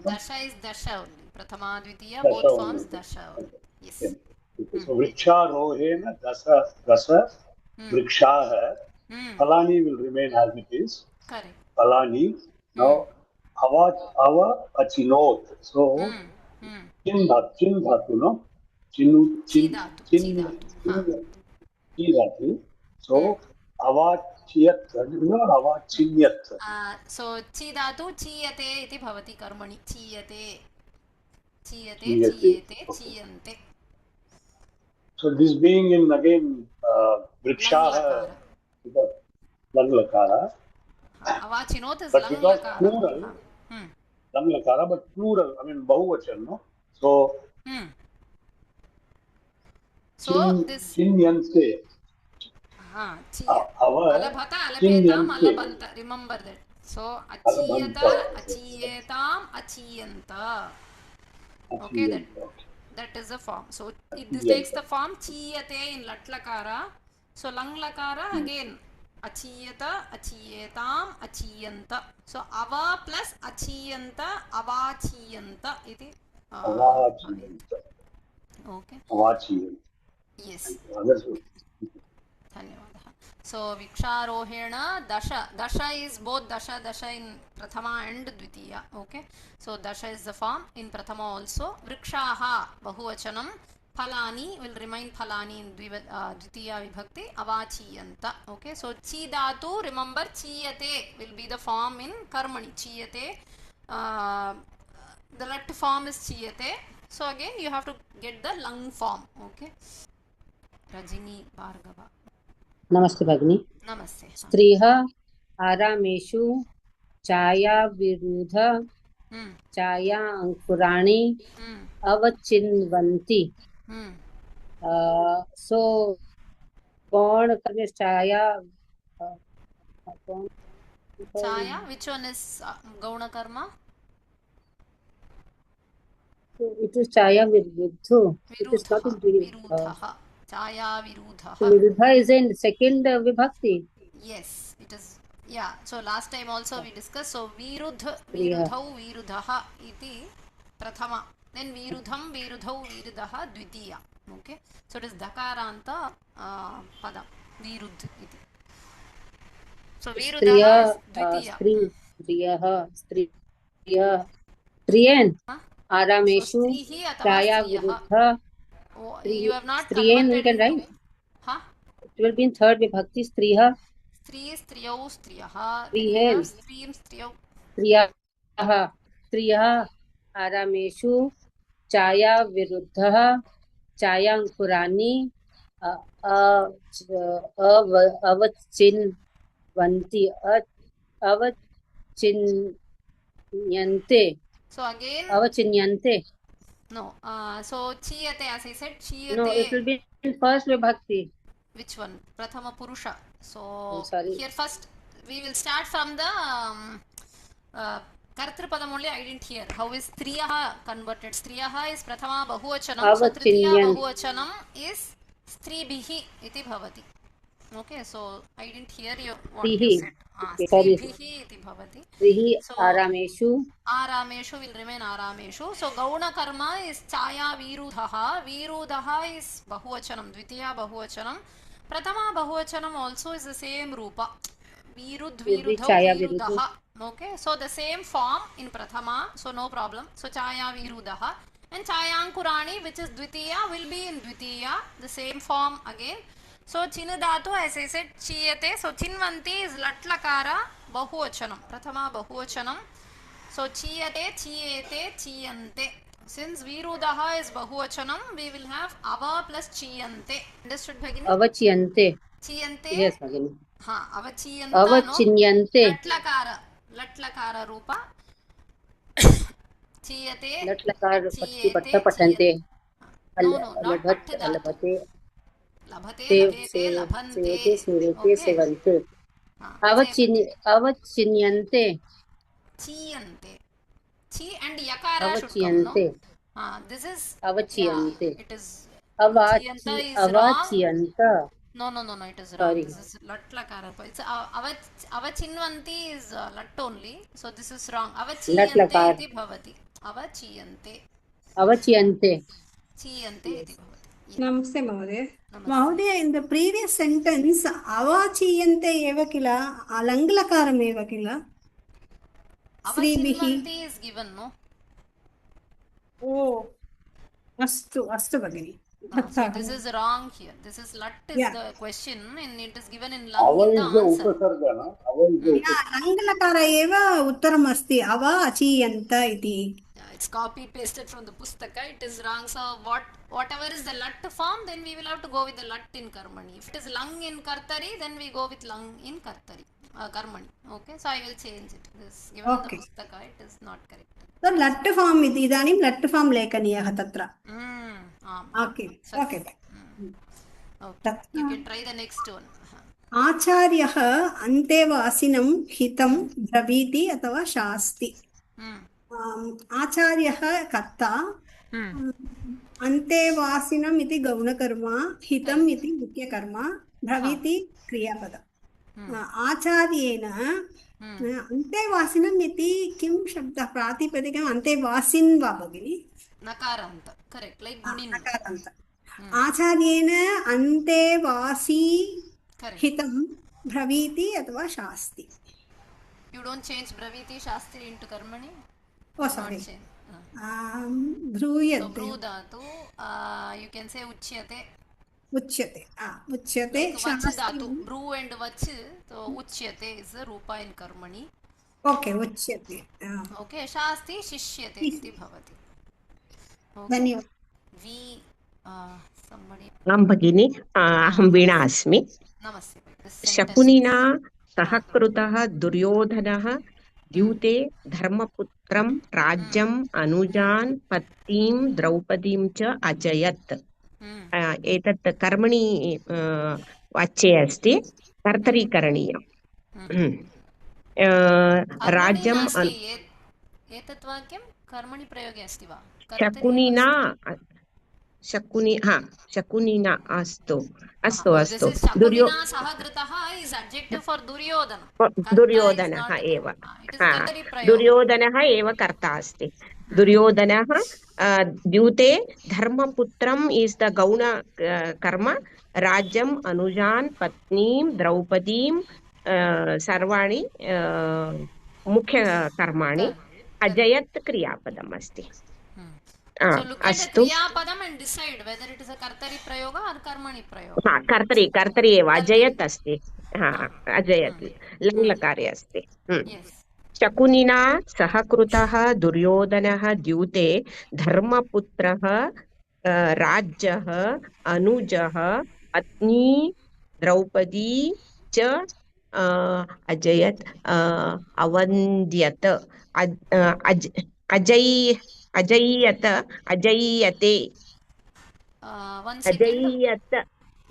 dasha is dasha only prathama dvitiya both forms dasha only yes so vriksharohena dasa vrikshaha falani will remain as it is correct falani now ava achinot so chin dhatu no chin dhatu so avachiyat or avachinyat so chi dhatu chiyate iti bhavati karmani chiyate chiyate chiyante so this being in again vrikshaha lang lakara avachinot is but lang because lakara plural lang lakara but plural I mean bahuvachan no so so this chinyante alabhata alabhetam alabanta remember that so achiyata achiyetam achiyanta okay that is the form so this takes the form chiyate in lat lakara so lang lakara again achiyata achiyetam achiyanta so ava plus achiyanta avachiyanta iti okay avachiyanta yes धन्यवादः so viksharohena dasha is both dasha in prathama and dvitiya okay so dasha is the form in prathama also vrikshaha bahuvachanam phalani will remain phalani in dvitiya vibhakti avachiyanta okay so chi dhatu remember chiyate will be the form in karmani chiyate the lat form is chiyate so again you have to get the lung form okay rajini bhargava नमस्ते भगिनी नमस्ते स्त्रियः आरामेषु छायाविरुद्ध छाया अंकुराणि अवचिन्वन्ति सो कौन कर्म छाया which one is gauna karma so it is छाया विरुद्ध it is not in virudha chaya virudha so virudha is in second vibhakti yes it is yeah so last time also we discussed so virudha iti prathama then virudham virudah dvitiya okay so it is dakaranta padam virudh iti so virudah is dvitiya स्त्रियन आरामेषु स्त्रीः अथवा छाया स्त्रियः. विरुद्ध You have not स्त्रियेन we converted can into. write. It will be in third vibhakti स्त्रियः. स्त्री स्त्रियौ स्त्रियः. स्त्रियेन. स्त्रीं स्त्रियौ. स्त्रियः आरामेषु छाया विरुद्धः छायांकुराणि अवचिन्वन्ति अवचिन्यन्ते. So again. अवचिन्यन्ते. No. So chiyate, as I said, chiyate. No, it will be in first vibhakti. Which one? Prathama Purusha. So sorry. Here first we will start from the Kartrupadam only. I didn't hear. How is Striyaha converted? Striyaha is Prathama Bahuvachanam. So Tritiya Bahuvachanam is Stribihi iti bhavati. Okay, so I didn't hear what you said. Stribihi iti bhavati. Strihi Arameshu. Arameshu will remain Arameshu. So Gauna Karma is Chaya Virudhaha. Virudhaha is Bahuvachanam. Dvitiya Bahuvachanam. Prathama Bahuvachanam also is the same Rupa. Virudhaha. Okay, so the same form in Prathama. So no problem. So Chaya Virudhaha. And Chayankurani, which is Dvitiya, will be in Dvitiya. The same form again. So Chinadatu, as I said, Chiyate. So Chinvanti is Latlakara Bahuvachanam. Prathama Bahuvachanam. So Chiyate, Chiyete, Chiyante. Since Virudaha is Bahuvachanam, we will have Ava plus Chiyante. Understood, Bhagini? Avachiyante. Chiyante? Yes, Bhagini. Avachiyanta. Avachinyante. Latlakara Rupa. Chiyate. Latlakara Patta Patante. No, not Patadatu. Labhate, labhante, sevante. Avachinyante. Chiyante. Chi and yakara should come, no? This is Avachiyante. Yeah, it is Avachiyanta. No, it is wrong. This is latlakara. It's avachinvanti is lat only. So this is wrong. Avachiyante iti bhavati. Avachiyante. Avachiyante. Chiyante iti bhavati. Namaste, Mahodaya. Mahodaya, in the previous sentence, avachiyante eva kila, alanglakaram eva kila. Avachinvanti is given, no? Oh, astu Bhagini. So this is wrong here. This is lat is the question and it is given in Ava lang in is the the answer. upasargana. Ava is the Langlakara eva uttaram asti. Ava achiyanta iti. It's copy pasted from the pustaka. It is wrong. So whatever is the lat form, then we will have to go with the lat in karmani. If it is lang in kartari, then we go with lang in kartari. Karmani. Okay. So I will change it. This given in the pustaka, it is not correct. So lat form iti. Idanim lat form lekaniyaha tatra. Okay. Okay. You can try the next one. आचार्यः अन्तेवासिनं हितं ब्रवीति अथवा शास्ति. आचार्यः कर्ता अन्तेवासिनम् इति गौणकर्म, हितम् इति मुख्यकर्म, ब्रवीति क्रियापदम्. आचार्येण अन्तेवासिनम् इति किं शब्दः प्रातिपदिकम् अन्तेवासिन् वा भगिनि? नकारान्त. Correct. Like gunin. नकारान्त. आचार्येण अन्तेवासी हितं ब्रवीति अथवा शास्ति. You don't change braviti shastri into karmani? Oh, sorry. Bruyate. So brudatu, you can say uchyate. Uchyate. Uchyate. Vachadatu. Bru and vach. So uchyate is the rupa in karmani. Okay, uchyate. Okay, shasti shishyate iti bhavati. Dhanyavad. We somebody. Bhagini, aham Veena asmi. Namaste. शकुनिना सहकृतः दुर्योधनः द्यूते धर्मपुत्रं राज्यम् अनुजान् पत्नीं द्रौपदीं च अजयत्. एतत् कर्मणि वाच्ये अस्ति, कर्तरी करणीयम्. राज्यम् एतत् वाक्यं कर्मणि प्रयोगे अस्ति वा? शकुनिना शकुनिना अस्तु दुर्योधनः एव कर्ता अस्ति. दुर्योधनः द्यूते धर्मपुत्रम् इस् द गौण कर्म, राज्यम् अनुजान् पत्नीं द्रौपदीं सर्वाणि मुख्य कर्माणि, अजयत् क्रियापदम् अस्ति. So look at the अस्तु kriya padam and decide whether it is a kartari prayoga or karmani prayoga. हा कर्तरि एव अजयत् अस्ति हा अजयत् लङ्लकारे अस्ति Yes. शकुनिना सहकृतः दुर्योधनः द्यूते धर्मपुत्रः राज्यः अनुजः पत्नी द्रौपदी च अजयत् अवन्द्यत अजय्यते One second. अजय्यत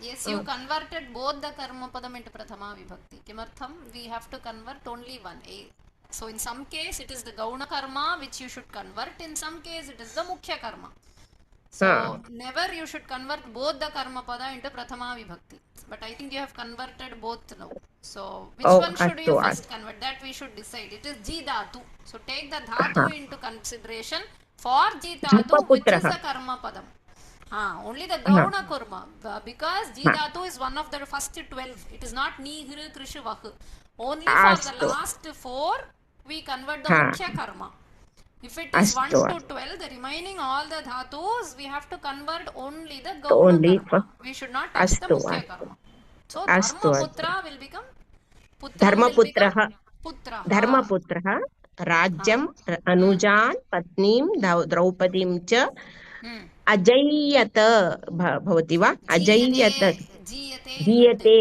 Yes, you converted both the karma padam into prathama vibhakti. Kimartham? We have to convert only one. So in some case it is the gauna karma which you should convert. In some case it is the mukhya karma. So never you should convert both the karma pada into prathama vibhakti. But I think you have converted both now. So which one should you first convert? That we should decide. It is ji dhatu. So take the dhatu into consideration for ji dhatu, which is the karma padam. Only the gauna karma, because ji dhatu is one of the first 12. It is not ni, hir, krishu, vahu. Only for the last 4 we convert the mukhya karma. If it is 1 to 12, the remaining all the dhatus we have to convert only the gauna karma. We should not touch the mukhya karma. So dharmaputra will become धर्मपुत्रः राज्यम् अनुजान् पत्नीं द्रौपदीं च अजय्यत भवति वा अजय्यत जीयते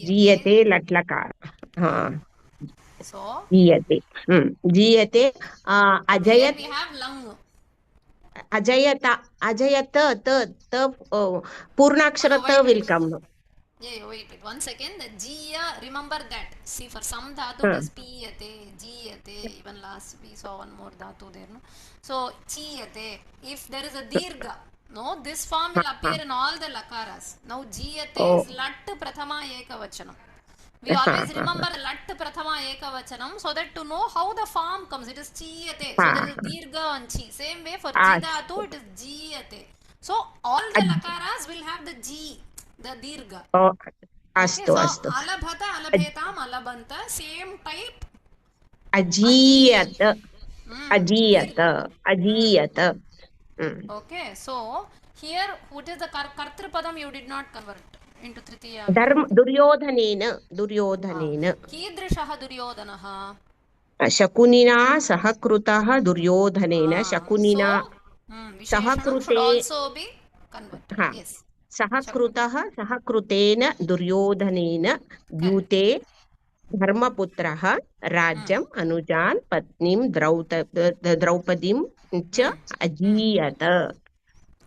जीयते लट्लकार जीयते जीयते अजयत् अजयत अजयत त पूर्णाक्षर त will come. Wait, 1 second. The jiya, remember that. See, for some dhatu it is piyate, jiyate. Even last we saw one more dhatu there, no? So chiyate. If there is a dirgha, no, this form will appear in all the lakaras. Now jiyate is lat prathama ekavachanam. We always remember lat prathama ekavachanam so that to know how the form comes, it is chiyate. So there is dirgha and chi. Same way for ji dhatu it is jiyate. So all the lakaras will have the ji. The dirgha. Astu, astu. Alabhata, alabhetam, alabanta, same type. Ajiyat. Ajiyat. Ajiyat. Okay, so here, what is the kartri padam you did not convert into tritiya? Duryodhanena. Duryodhanena. Kidrishaha duryodhanaha. Shakunina sahakrutaha duryodhanena. Shakunina sahakrute. Should also be converted. Yes. सहकृतः सहकृतेन दुर्योधनेन द्यूते धर्मपुत्रः राज्यम् अनुजान् पत्नीं द्रौपदीं च अजीयत.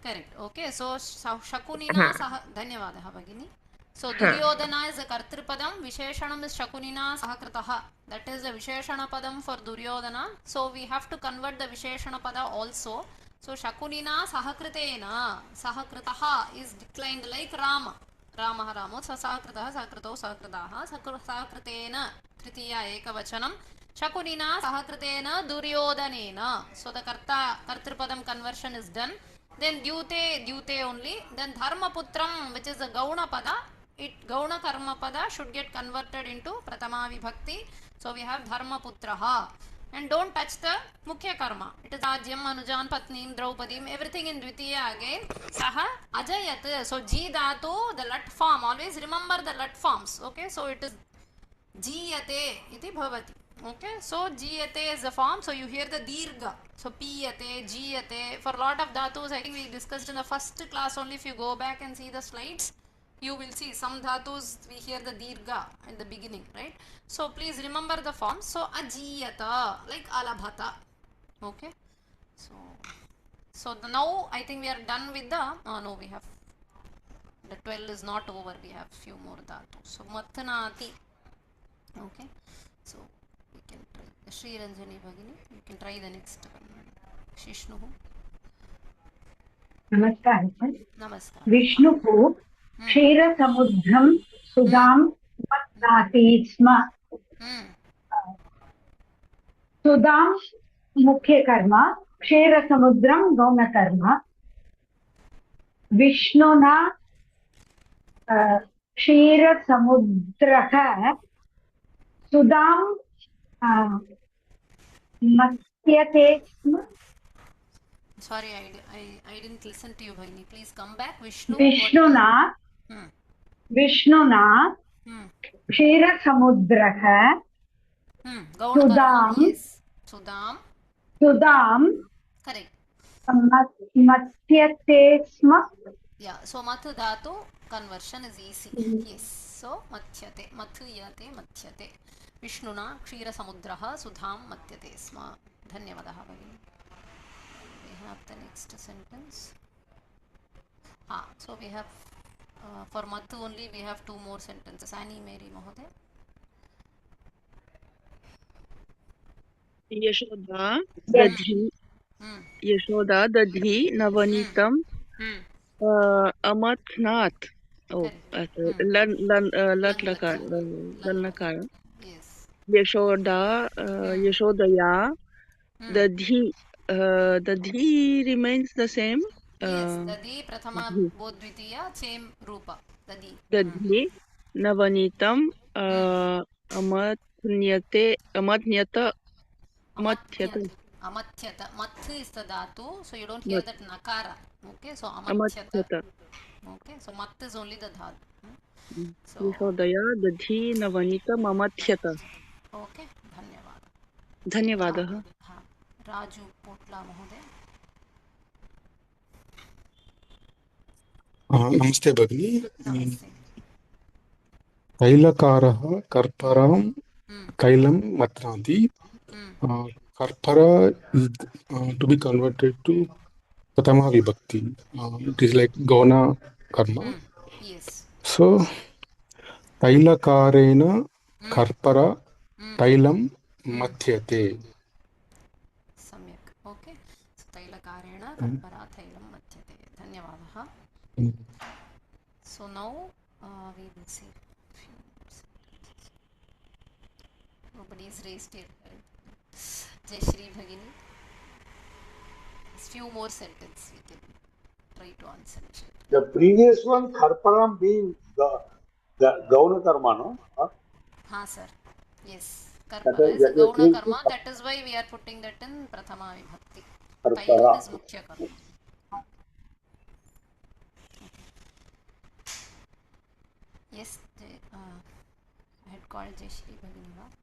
Correct. Okay, so shakunina धन्यवादः भगिनी. So duryodhana is a kartripadam, visheshanam is shakunina sahakritaha. That is the visheshana padam for duryodhana. So we have to convert the visheshana pada also. So shakunina sahakritena, sahakritaha is declined like Rama. Rama Ramo, so sahakritaha, sahakrito, sahakritaha, sahakritena, tritiya ekavachanam. Shakunina sahakritena duryodhanena. So the kartripadam conversion is done. Then dyute only. Then dharmaputram, which is the gauna pada, gauna karma pada should get converted into pratama vibhakti. So we have dharmaputraha. And don't touch the mukhya karma. It is Rajyam, Anujan, Patnim, Draupadim, everything in Dvitiya again. Saha Ajayat. So Ji Dhatu, the lat form. Always remember the lat forms. Okay, so it is Jiyate iti bhavati. Okay, so Jiyate is the form. So you hear the Dirgha. So Piyate, Jiyate. For a lot of dhatus, I think we discussed in the first class only. If you go back and see the slides, you will see some dhatus we hear the dirgha in the beginning, right? So please remember the form. So ajiyata, like alabhata. Okay, so now I think we are done with the no, we have the 12 is not over, we have few more dhatus. So mathanati. Okay, so we can try Shri Ranjani Bhagini, you can try the next one. Shishnuhu. Namaskar. Namaskar. Vishnuhu क्षीरसमुद्रं सुधां मत्नाति स्म. सुधां मुख्यकर्म, क्षीरसमुद्रं गौणकर्म. विष्णुना क्षीरसमुद्रः सुधां मत्स्यते स्म. Sorry, I didn't listen to you, Bhagini. Please come back. Vishnu. विष्णुना विष्णुना क्षीरसमुद्रः Sudam. Correct. मत्स्यते स्म. Yeah, so mathu dhatu conversion is easy. Yes, so mathuyate mathyate. Vishnuna kshira samudraha sudham matyate sma. Dhanyavadaha Bhagini. We have the next sentence. So we have for mathu only we have 2 more sentences. Annie Mary Mahoday. Yashoda Dadhi नवनीतम अमथनाथ. लट्लकार. यशोदया Dadhi. Dadi remains the same. Yes, dadi prathama bodhvitiya same rupa. Dadi navanitam amatnyata. Mathu is the dhatu, so you don't hear that nakara. Okay, so amathyata. Okay, so mathu is only the dhatu. Yashodaya dadi navanitam amathyata. Okay, धन्यवादः. राजू पोट्ला महोदय. नमस्ते भगिनी. तैलकारः कर्परां कैलं मथ्नाति. Karpara is to be converted to Pratama Vibhakti. It is like Gauna Karma. Yes. So, Tailakarena Karpara Tailam Mathyate. Samyak. Okay. So, Tailakarena Karpara Tailam Mathyate. Dhanyavadaha. So, now we will see. Nobody is raised here. Jayashree Bhagini. Few more sentences we can try to answer. The previous one, Karparam being the Gauna Karma, no? Sir. Yes. Karpara is a Gauna Karma. That is why we are putting that in Prathama Vibhakti. Tailam is Mukhya Karma. Yes. I had called Jayashree Bhagini. Bhagini.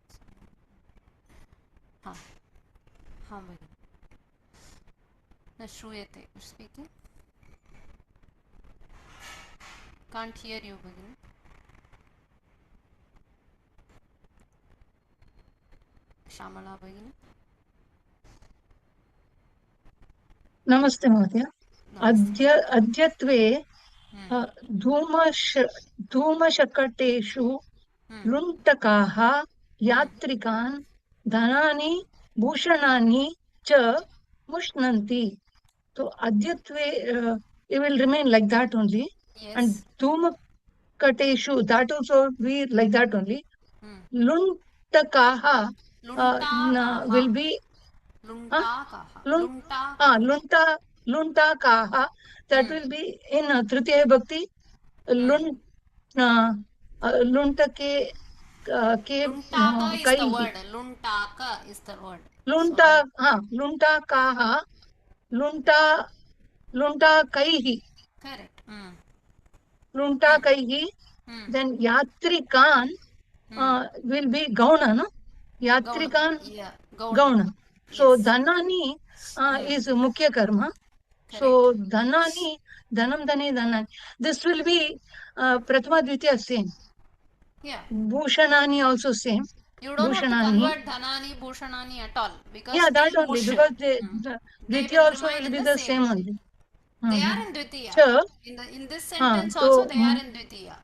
न श्रूयते. Speaking. Can't hear you, Bhagini. Shamala Bhagini. नमस्ते महोदय. अद्यत्वे धूमशकटेषु लुण्टकाः यात्रिकान् धनानि भूषणानि च मुष्णन्ति. So adyatve it will remain like that only. Yes. And dhumkateshu, that also be like that only. Luntakaha will be luntakaha, that will be in Tritiya Bhakti. Luntake Luntaka is the word. Luntaka is the word. Luntakaha, luntakaihi. Correct. Luntakaihi. Then yatrikan will be gauna, no? Yatrikan gauna. So dhanani is mukhya karma. So dhanani, dhanam dhane dhanani. This will be prathama dvitiya same. Yeah. Bhushanani also same. You don't have to convert dhanani, bhushanani at all. Because that only, because Dvitiya also will be the same only. They are in Dvitiya. Sure. In this sentence also they are in Dvitiya.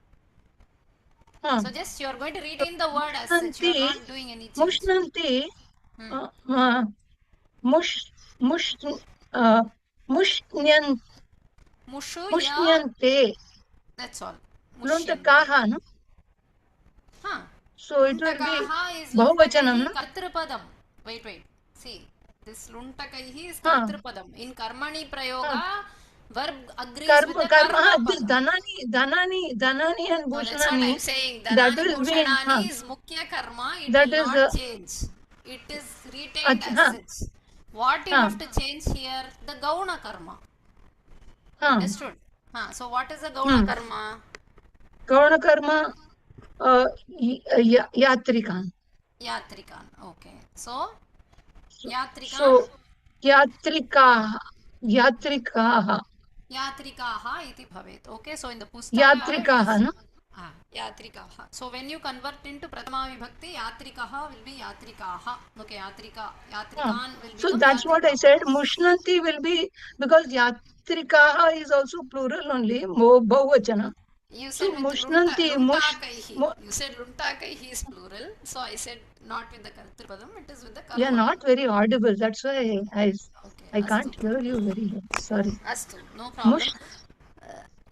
So just you are going to retain the word as such. You are not doing any change. Mushnanti, mushnyante. That's all. Luntakaha, no? So it will be Bahuvachanam, no? Kartrapadam. Wait. See, this Luntakaihi is Kartrapadam. In Karmani Prayoga, verb agrees with the karma. This Dhanani and Bhushanani. No, that's what I'm saying. Dhanani, Bhushanani is Mukhya Karma. It will not change. It is retained as such. What you Ah. have to change here? The gauna karma. Ah. Understood? So what is the gauna karma? Gauna karma, yatrikan. Yatrikan. Okay. So yatrikan. So yatrikaah. Yatrikaah iti bhavet. Okay. So in the pustaka. Yatrikaah, no? Yatrikaah. So when you convert into Prathama Vibhakti, yatrikaah will be yatrikaah. Okay. Yatrikan will be. So that's what I said. Mushnanti will be, because yatrikaah is also plural only, bahuvachana. You said So with mushnanti, You said luntakaihi is plural. So I said not with the kartrupadam. It is with the karma. you are not very audible. That's why I can't hear you very well. Sorry. Astu. No problem. Mush.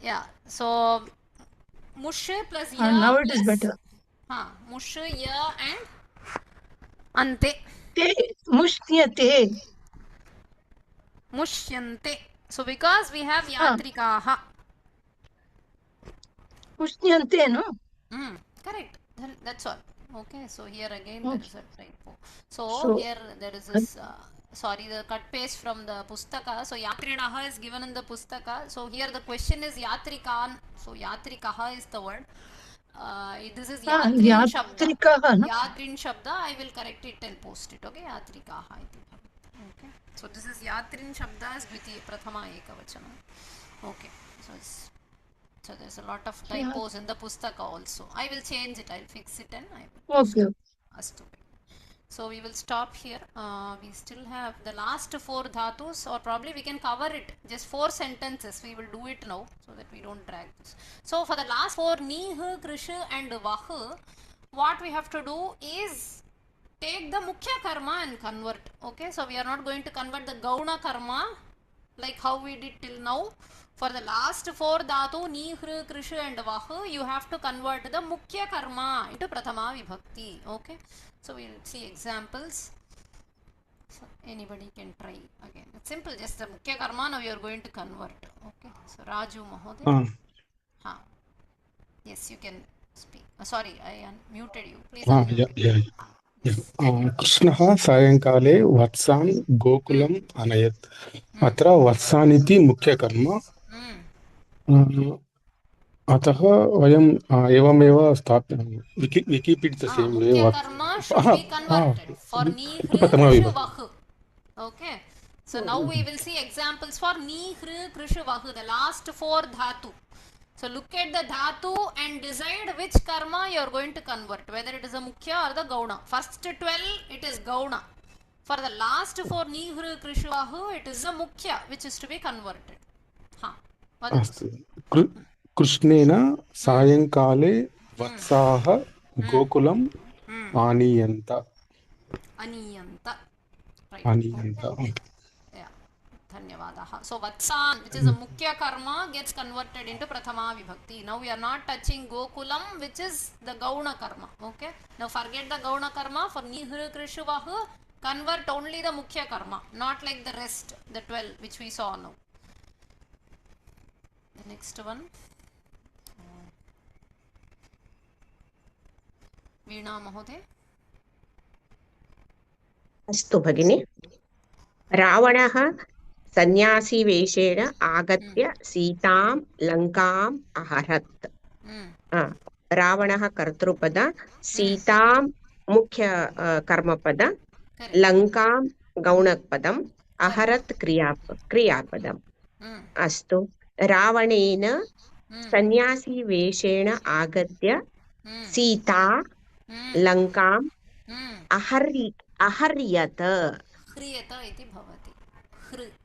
Yeah. So mush plus ya. Now it is better. Mush, ya and ante. Mushyate. Mushyante. So because we have yatrikaah. Mushyante, no? Correct. That's all. Okay. So here again there is a typo. So here there is this. Sorry, the cut paste from the pustaka. So yatrinaha is given in the pustaka. So here the question is yatrikan. So yatrikaha is the word. This is yatrin shabda. Yatrin shabda. I will correct it and post it. Okay. Yatrikaha. Okay. So this is yatrin shabda is dvitiya prathama ekavachana. Okay. So there's a lot of typos in the pustaka also. I will change it. I'll fix it and I will post it. So we will stop here. We still have the last 4 dhatus, or probably we can cover it. Just 4 sentences. We will do it now so that we don't drag this. So for the last 4, nih, krish and vah, what we have to do is take the mukhya karma and convert. Okay, so we are not going to convert the gauna karma like how we did till now. For the last 4 dhatu, nih, krish and vah, you have to convert the mukhya karma into prathama vibhakti. Okay. So we will see examples. So anybody can try again. It's simple, just the mukhya karma now you are going to convert. Okay. So Raju Mahoday. Yes, you can speak. Sorry, I unmuted you. Please unmute. कृष्णः सायङ्काले वत्सान् गोकुलम् अनयत् अत्र वत्सानिति मुख्यकर्म अतः वयम् एवमेव we keep it the same way. Karma should be converted for ni, hri, vahu. Okay. So now we will see examples for ni, hri, krish, vahu, the last 4 dhatu. So look at the dhatu and decide which karma you are going to convert, whether it is a mukhya or the gauna. First 12 it is gauna. For the last 4 ni, hri, krish, vahu, it is a mukhya which is to be converted. कृष्णेन सायङ्काले वत्साः गोकुलम् आनीयन्त Dhanyavadaha. So Vatsan, which is a mukhya karma, gets converted into Prathama Vibhakti. Now we are not touching Gokulam, which is the Gauna karma. Okay. Now forget the Gauna karma. For Nihru Krishuvahu, convert only the mukhya karma, not like the rest, the 12 which we saw now. The next one. वीणा महोदय. अस्तु भगिनि. रावणः सन्यासीवेषेण आगत्य सीतां लङ्काम् अहरत्. रावणः कर्तृपद, सीतां मुख्य कर्मपद, लङ्कां गौणपदम्, अहरत् क्रियापदम्. अस्तु. रावणेन सन्यासीवेषेण आगत्य सीता लङ्काम् अहर्यत. ह्रियत इति भवति.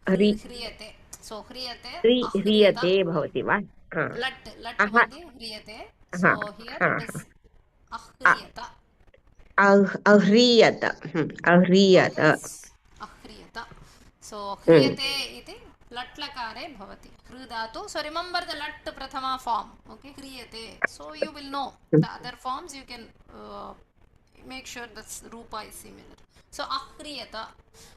ह्रियते. सो ह्रियते भवति वा? लट् भवति ह्रियते. सो हियर इट इज अह्रियत. अह्रियत. सो ह्रियते इति लट् लकारे भवति. हृ धातु. So remember the lat prathama form. Okay, ह्रियते. So you will know the other forms. You can make sure the rupa is similar. So ahriyata.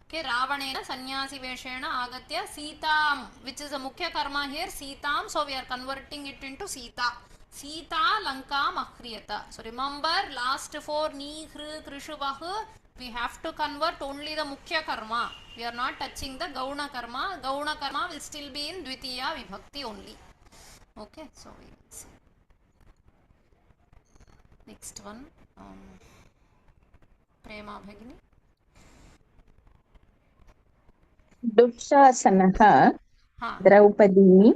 Okay, Ravanena sannyasi veshena agatya Sitam, which is a mukhya karma here, Sitam. So we are converting it into Sita. Sita Lankam Ahriyata. So remember last four ni, hru, krishu, vahu, we have to convert only the Mukhya Karma. We are not touching the Gauna Karma. Gauna Karma will still be in Dvitiya Vibhakti only. Okay, so we will see. Next one, Prema Bhagini. दुःशासनः Draupadi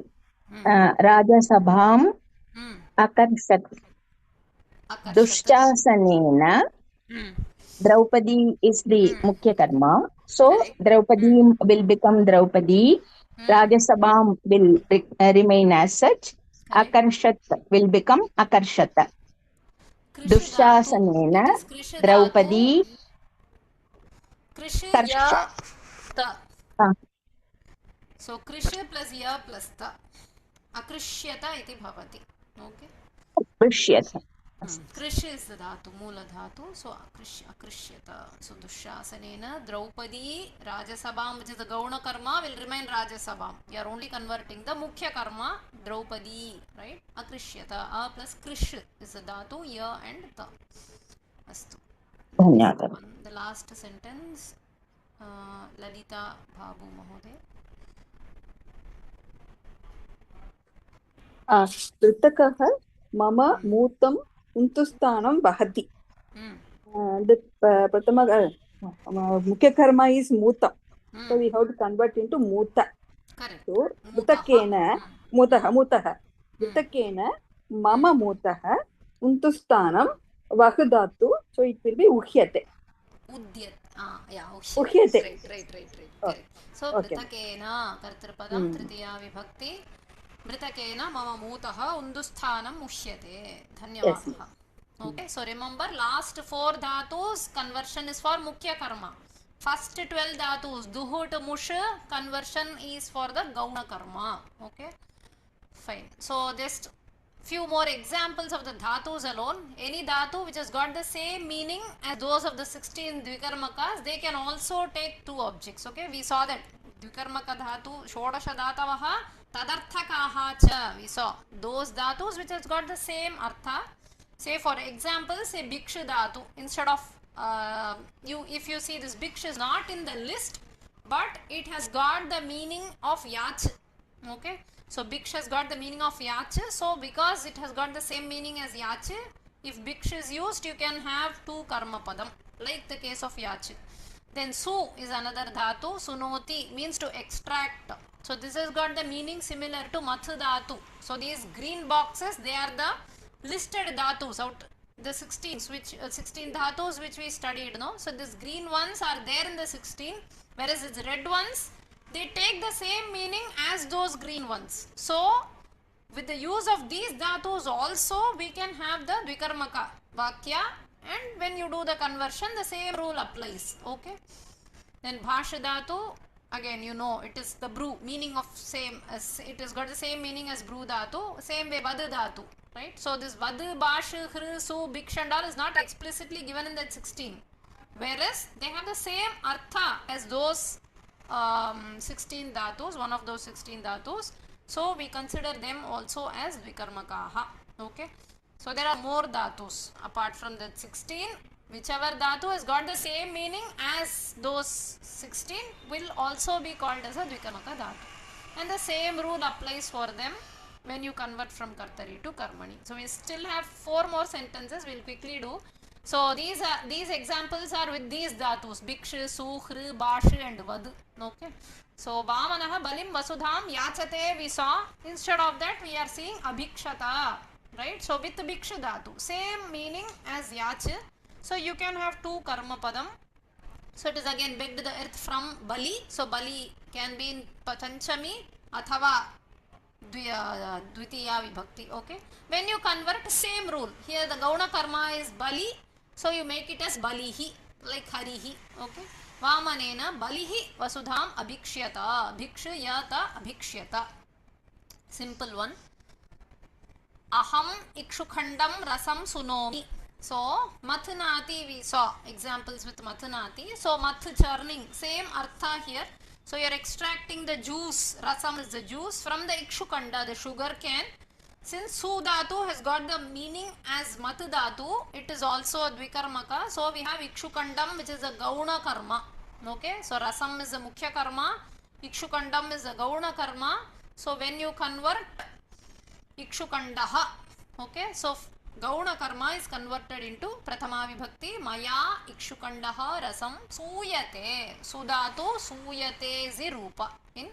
राजसभाम् अकर्षत् दुश्शासनेन Draupadi is the Mukhya Karma. So Draupadi will become Draupadi. Rajya Sabha will remain as such. Akarshat will become Akarshata. Dushyasanena Draupadi Krishya ta. So Krishya plus ya plus ta. Akrishyata iti bhavati. Okay. Krishyata. Krishya is the dhatu, moola dhatu. So akrishyata. So Dushyasanena Draupadi Rajasabham, which is the Gauna Karma, will remain Rajasabham. You are only converting the Mukhya Karma, Draupadi, right? Akrishyata. A plus Krish is the dhatu, ya and ta. Astu. The last sentence, Lalita Babu Mahode. ऋतकः मम मूतं उन्तुस्थानं वहति. प्रथम मुख्यकर्मा is मूतं. So we have to convert into मूता. So ऋतकेन मूतः ऋतकेन मम मूतः उन्तुस्थानं वहदातु. So it will be उह्यते. उह्यते. Right. So ऋतकेन कर्तृपदं तृतीया विभक्ति. Mritakena mama mutaha undusthanam mushyate. Dhanyavadah. Okay, so remember last 4 dhatus conversion is for Mukhya Karma. First 12 dhatus duhu to mush conversion is for the Gauna Karma. Okay, fine. So just few more examples of the dhatus alone. Any dhatu which has got the same meaning as those of the 16 Dvikarmakas, they can also take 2 objects. Okay, we saw that Dvikarmaka dhatu Shodasha dhatavaha Tadarthakaha cha, we saw those dhatus which has got the same artha. Say for example, say Bhikshu dhatu. Instead of if you see this Bhikshu is not in the list, but it has got the meaning of Yach. Okay, so Bhikshu has got the meaning of Yach. So because it has got the same meaning as Yach, if Bhikshu is used, you can have 2 karma padam, like the case of Yach. Then Su is another dhatu. Sunoti means to extract. So this has got the meaning similar to Mathu dhatu. So these green boxes, they are the listed dhatus out the 16 dhatus which we studied. No, so these green ones are there in the 16, whereas these red ones, they take the same meaning as those green ones. So with the use of these dhatus also, we can have the Dvikarmaka Vakya, and when you do the conversion, the same rule applies. Okay. Then Bhasha dhatu, again you know it is the Bru, meaning of same as it has got the same meaning as Bru dhatu. Same way Vad dhatu, right? So this Vad, Bhash, Hr, Su, Bhiksha and all is not explicitly given in that 16, whereas they have the same artha as those 16 dhatus, one of those 16 dhatus. So we consider them also as Dvikarmakaha. Okay. So there are more dhatus apart from that 16. Whichever dhatu has got the same meaning as those 16 will also be called as a Dvikarmaka dhatu. And the same rule applies for them when you convert from Kartari to Karmani. So we still have 4 more sentences. We'll quickly do. So these examples are with these dhatus: Bhiksha, Su, Hr, Bhash and Vad. Okay. So Vamanaha Balim Vasudham Yachate we saw. Instead of that we are seeing Abhikshata. Right. So with Bhiksha dhatu, same meaning as Yach. So you can have 2 karma padam. So it is again begged the earth from Bali. So Bali can be in Patanchami athava Dvitiya Vibhakti. Okay. When you convert, same rule. Here the Gauna karma is Bali. So you make it as Balihi, like Harihi. Okay. Vamanena Balihi Vasudham Abhikshyata. Bhikshayata Abhikshyata. Simple one. Aham Ikshukhandam Rasam Sunomi. So Mathanati we saw examples with Mathanati. So Math churning, same artha here. So you are extracting the juice. Rasam is the juice from the Ikshukanda, the sugar cane. Since su dhatu has got the meaning as mat dhatu, it is also a dvikarmaka. So we have ikshukandam, which is a gauna karma. Okay, so rasam is a mukhya karma, ikshukandam is a gauna karma. So when you convert ikshukandaha, okay, so gauna karma is converted into prathama vibhakti. Maya ikshukandaha rasam suyate. Sudhatu suyate is the rupa in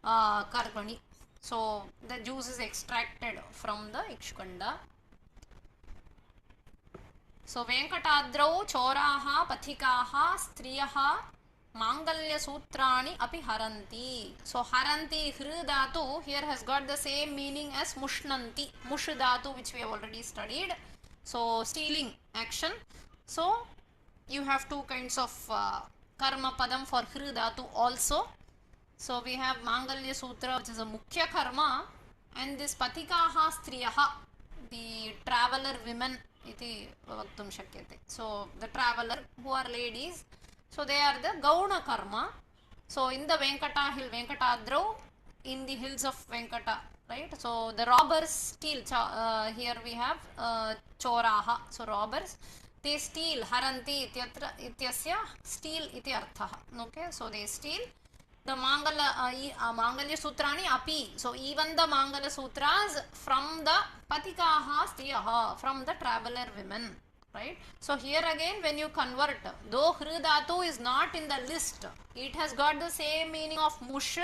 karmani. So the juice is extracted from the ikshukanda. So venkatadrau choraha pathikaha striyaha mangalya sutrani api haranti. So haranti hru dhatu here has got the same meaning as mushnanti, mush dhatu, which we have already studied. So stealing action. So you have two kinds of karma padam for hru dhatu also. So we have Mangalya Sutra, which is a Mukhya Karma, and this Patikaha Striyaha, the traveler women iti vaktum shakyate. So the traveler who are ladies, so they are the Gauna Karma. So in the Venkata hill, Venkatadrau, in the hills of Venkata, right? So the robbers steal. Here we have Choraha, so robbers. They steal. Haranti ityasya steal iti arthaha. Okay, so they steal. The Mangalya Sutrani api. So even the Mangala Sutras from the Patikaha Striyaha, from the traveler women. Right? So here again when you convert, though hru dhatu is not in the list, it has got the same meaning of mush.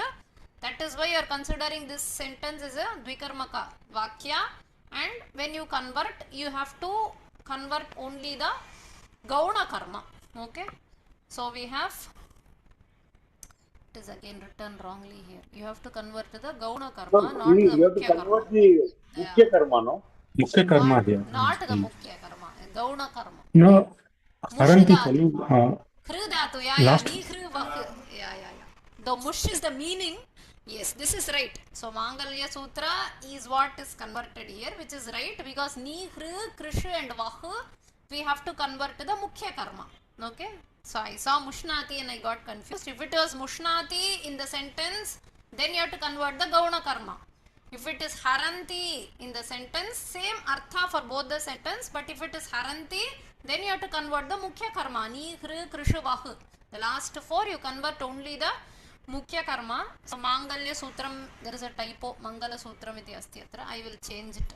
That is why you are considering this sentence as a dvikarmaka vakya, and when you convert, you have to convert only the gauna karma. Okay, so we have, it is again written wrongly here. You have to convert to the gauna karma, No, not the you have to mukhya karma. convert the mukhya karma, no? Mukhya karma here. Not the mukhya karma, gauna karma. No, haranti Mush chalu. Hru dhatu, Last. ni hru vakh, The mush is the meaning. Yes, this is right. So Mangalya Sutra is what is converted here, which is right, because ni hru, krish and vah, we have to convert to the mukhya karma. Okay, so I saw mushnati and I got confused. If it was mushnati in the sentence, then you have to convert the gauna karma. If it is haranti in the sentence, same artha for both the sentence, but if it is haranti, then you have to convert the mukhya karma. Ni hru, krishu, vahu. The last four you convert only the mukhya karma. So Mangalya Sutram, there is a typo, Mangala Sutram iti asti atra. I will change it.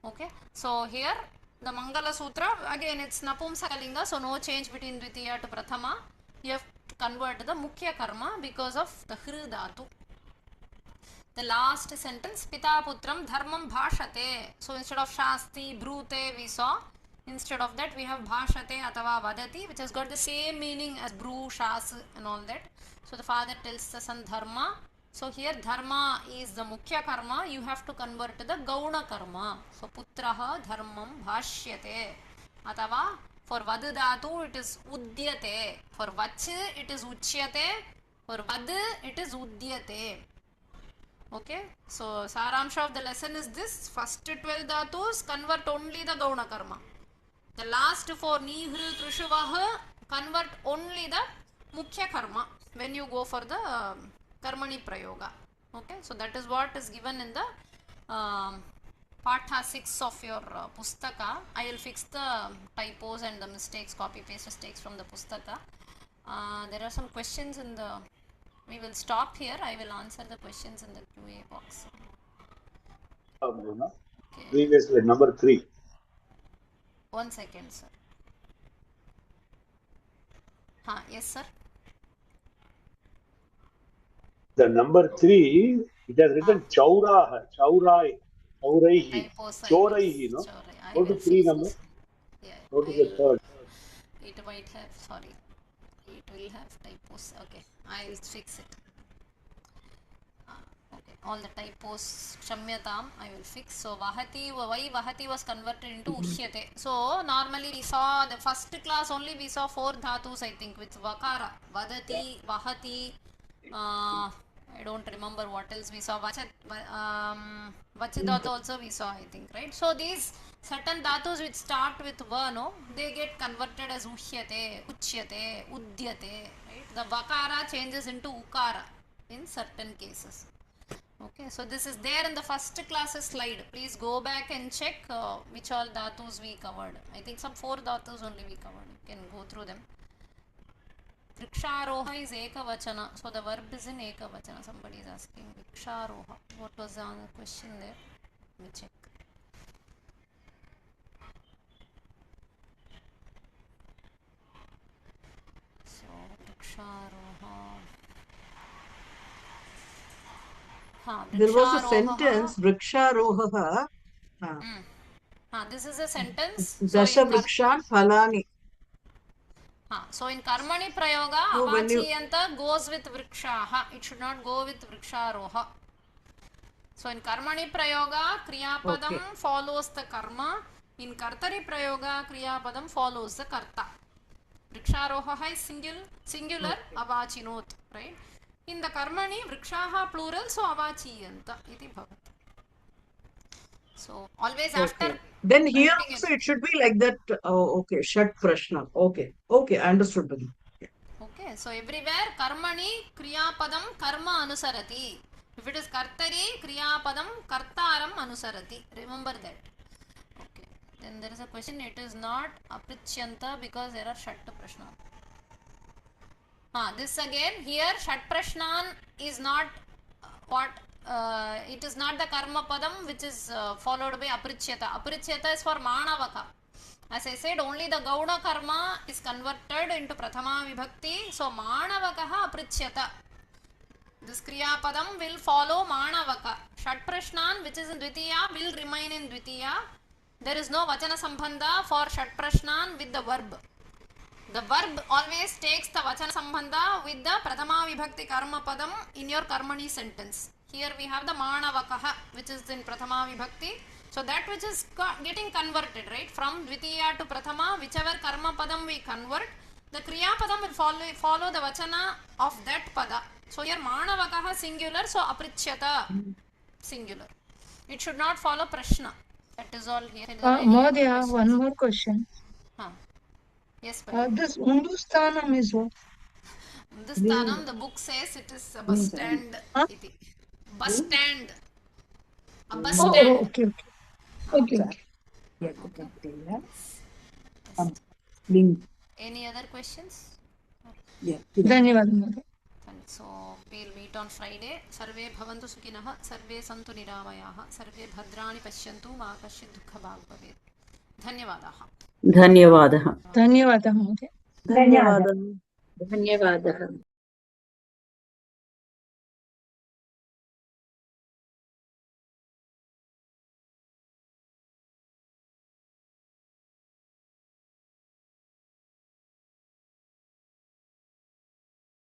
Okay, so here the Mangala Sutra, again it's Napumsakalinga, so no change between Dvitiya to Prathama. You have to convert the mukhya karma because of the hru dhatu. The last sentence, Pita Putram Dharmam Bhashate. So instead of Shasti, Brute, we saw. Instead of that, we have Bhashate Atava Vadati, which has got the same meaning as Bru, Shas, and all that. So the father tells the son Dharma. So here Dharma is the Mukhya Karma. You have to convert to the Gauna Karma. So Putraha Dharmam Bhashyate. Atava for Vadadatu it is Udyate. For Vach it is Uchyate. For Vad it is Udyate. Okay, so Saramsha of the lesson is this: first 12 dhatus convert only the Gauna Karma. The last 4 Ni, Hru, Krishu, Vah convert only the Mukhya Karma when you go for the Karmani Prayoga. Okay, so that is what is given in the Patha 6 of your Pustaka. I will fix the typos and the mistakes, copy paste mistakes from the Pustaka. There are some questions in the. We will stop here. I will answer the questions in the QA box. Okay. Previously, number 3. 1 second, sir. Yes, sir. The number 3, it has written Chauraha, Chauraihi, Choraihi, no? Go to 3 number. Yeah, Go to the 3rd. It might have, sorry. It will have typos. Okay, I will fix it. Okay, all the typos, Shamyatam, I will fix. So, Vahati, why Vahati was converted into Ushyate. So, normally we saw the first class only we saw 4 dhatus, I think, with Vakara. Vadati, Vahati, I don't remember what else we saw. Vachidhatu also we saw, I think, right? So, these certain dhatus which start with Va, no, they get converted as Ushyate, Uchyate, Udyate, right? The Vakara changes into Ukara in certain cases. Okay, so this is there in the first classes slide. Please go back and check which all dhatus we covered. I think some 4 dhatus only we covered. You can go through them. Vriksharoha is ekavachana. So the verb is in ekavachana. Somebody is asking Vriksharoha. What was the question there? Let me check. So Vriksharoha. There was a sentence, Vriksharoha. This is a sentence. Dasha Vrikshan Phalani. So in Karmani Prayoga, Avachiyanta goes with Vrikshaha. It should not go with Vriksharoha. So in Karmani Prayoga, Kriyapadam follows the karma. In Kartari Prayoga, Kriyapadam follows the karta. Vriksharoha is singular, avachinot, right? In the Karmani, Vrikshaha plural, so avachiyanta iti bhavati. So always after. Then here also it should be like that. Oh, okay. Shat Prashna. Okay. Okay. I understood. Okay. So everywhere Karmani Kriyapadam karma anusarati. If it is Kartari Kriyapadam kartaram anusarati. Remember that. Okay. Then there is a question. It is not aprichyanta because there are Shat Prashna. This again here Shat Prashnan is not what. It is not the karma padam which is followed by aprichyata. Aprichyata is for manavaka. As I said, only the gauna karma is converted into prathama vibhakti. So manavakaha aprichyata. This kriya padam will follow manavaka. Shat prashnan which is in dvitiya will remain in dvitiya. There is no vachana sambandha for shat prashnan with the verb. The verb always takes the vachana sambandha with the prathama vibhakti karma padam in your karmani sentence. Here we have the manavakaha which is in prathama vibhakti. So that which is getting converted, right, from dvitiya to prathama, whichever karma padam we convert, the kriya padam will follow the vachana of that pada. So here manavakaha singular, so aprichyata singular. It should not follow prashna. That is all here. Mahodaya, one more question. Yes, this Undusthanam is what? Undusthanam, the book says it is a bus stand. Bus stand. A bus stand. Oh, okay. Any other questions? Dhanyavad. So we'll meet on Friday. Sarve bhavantu sukhinah, sarve santu niramayaah, sarve bhadrani pashyantu ma kashchid dukha bhag bhavet. Dhanyavadah. Dhanyavadah. Dhanyavadah. Dhanyavadah.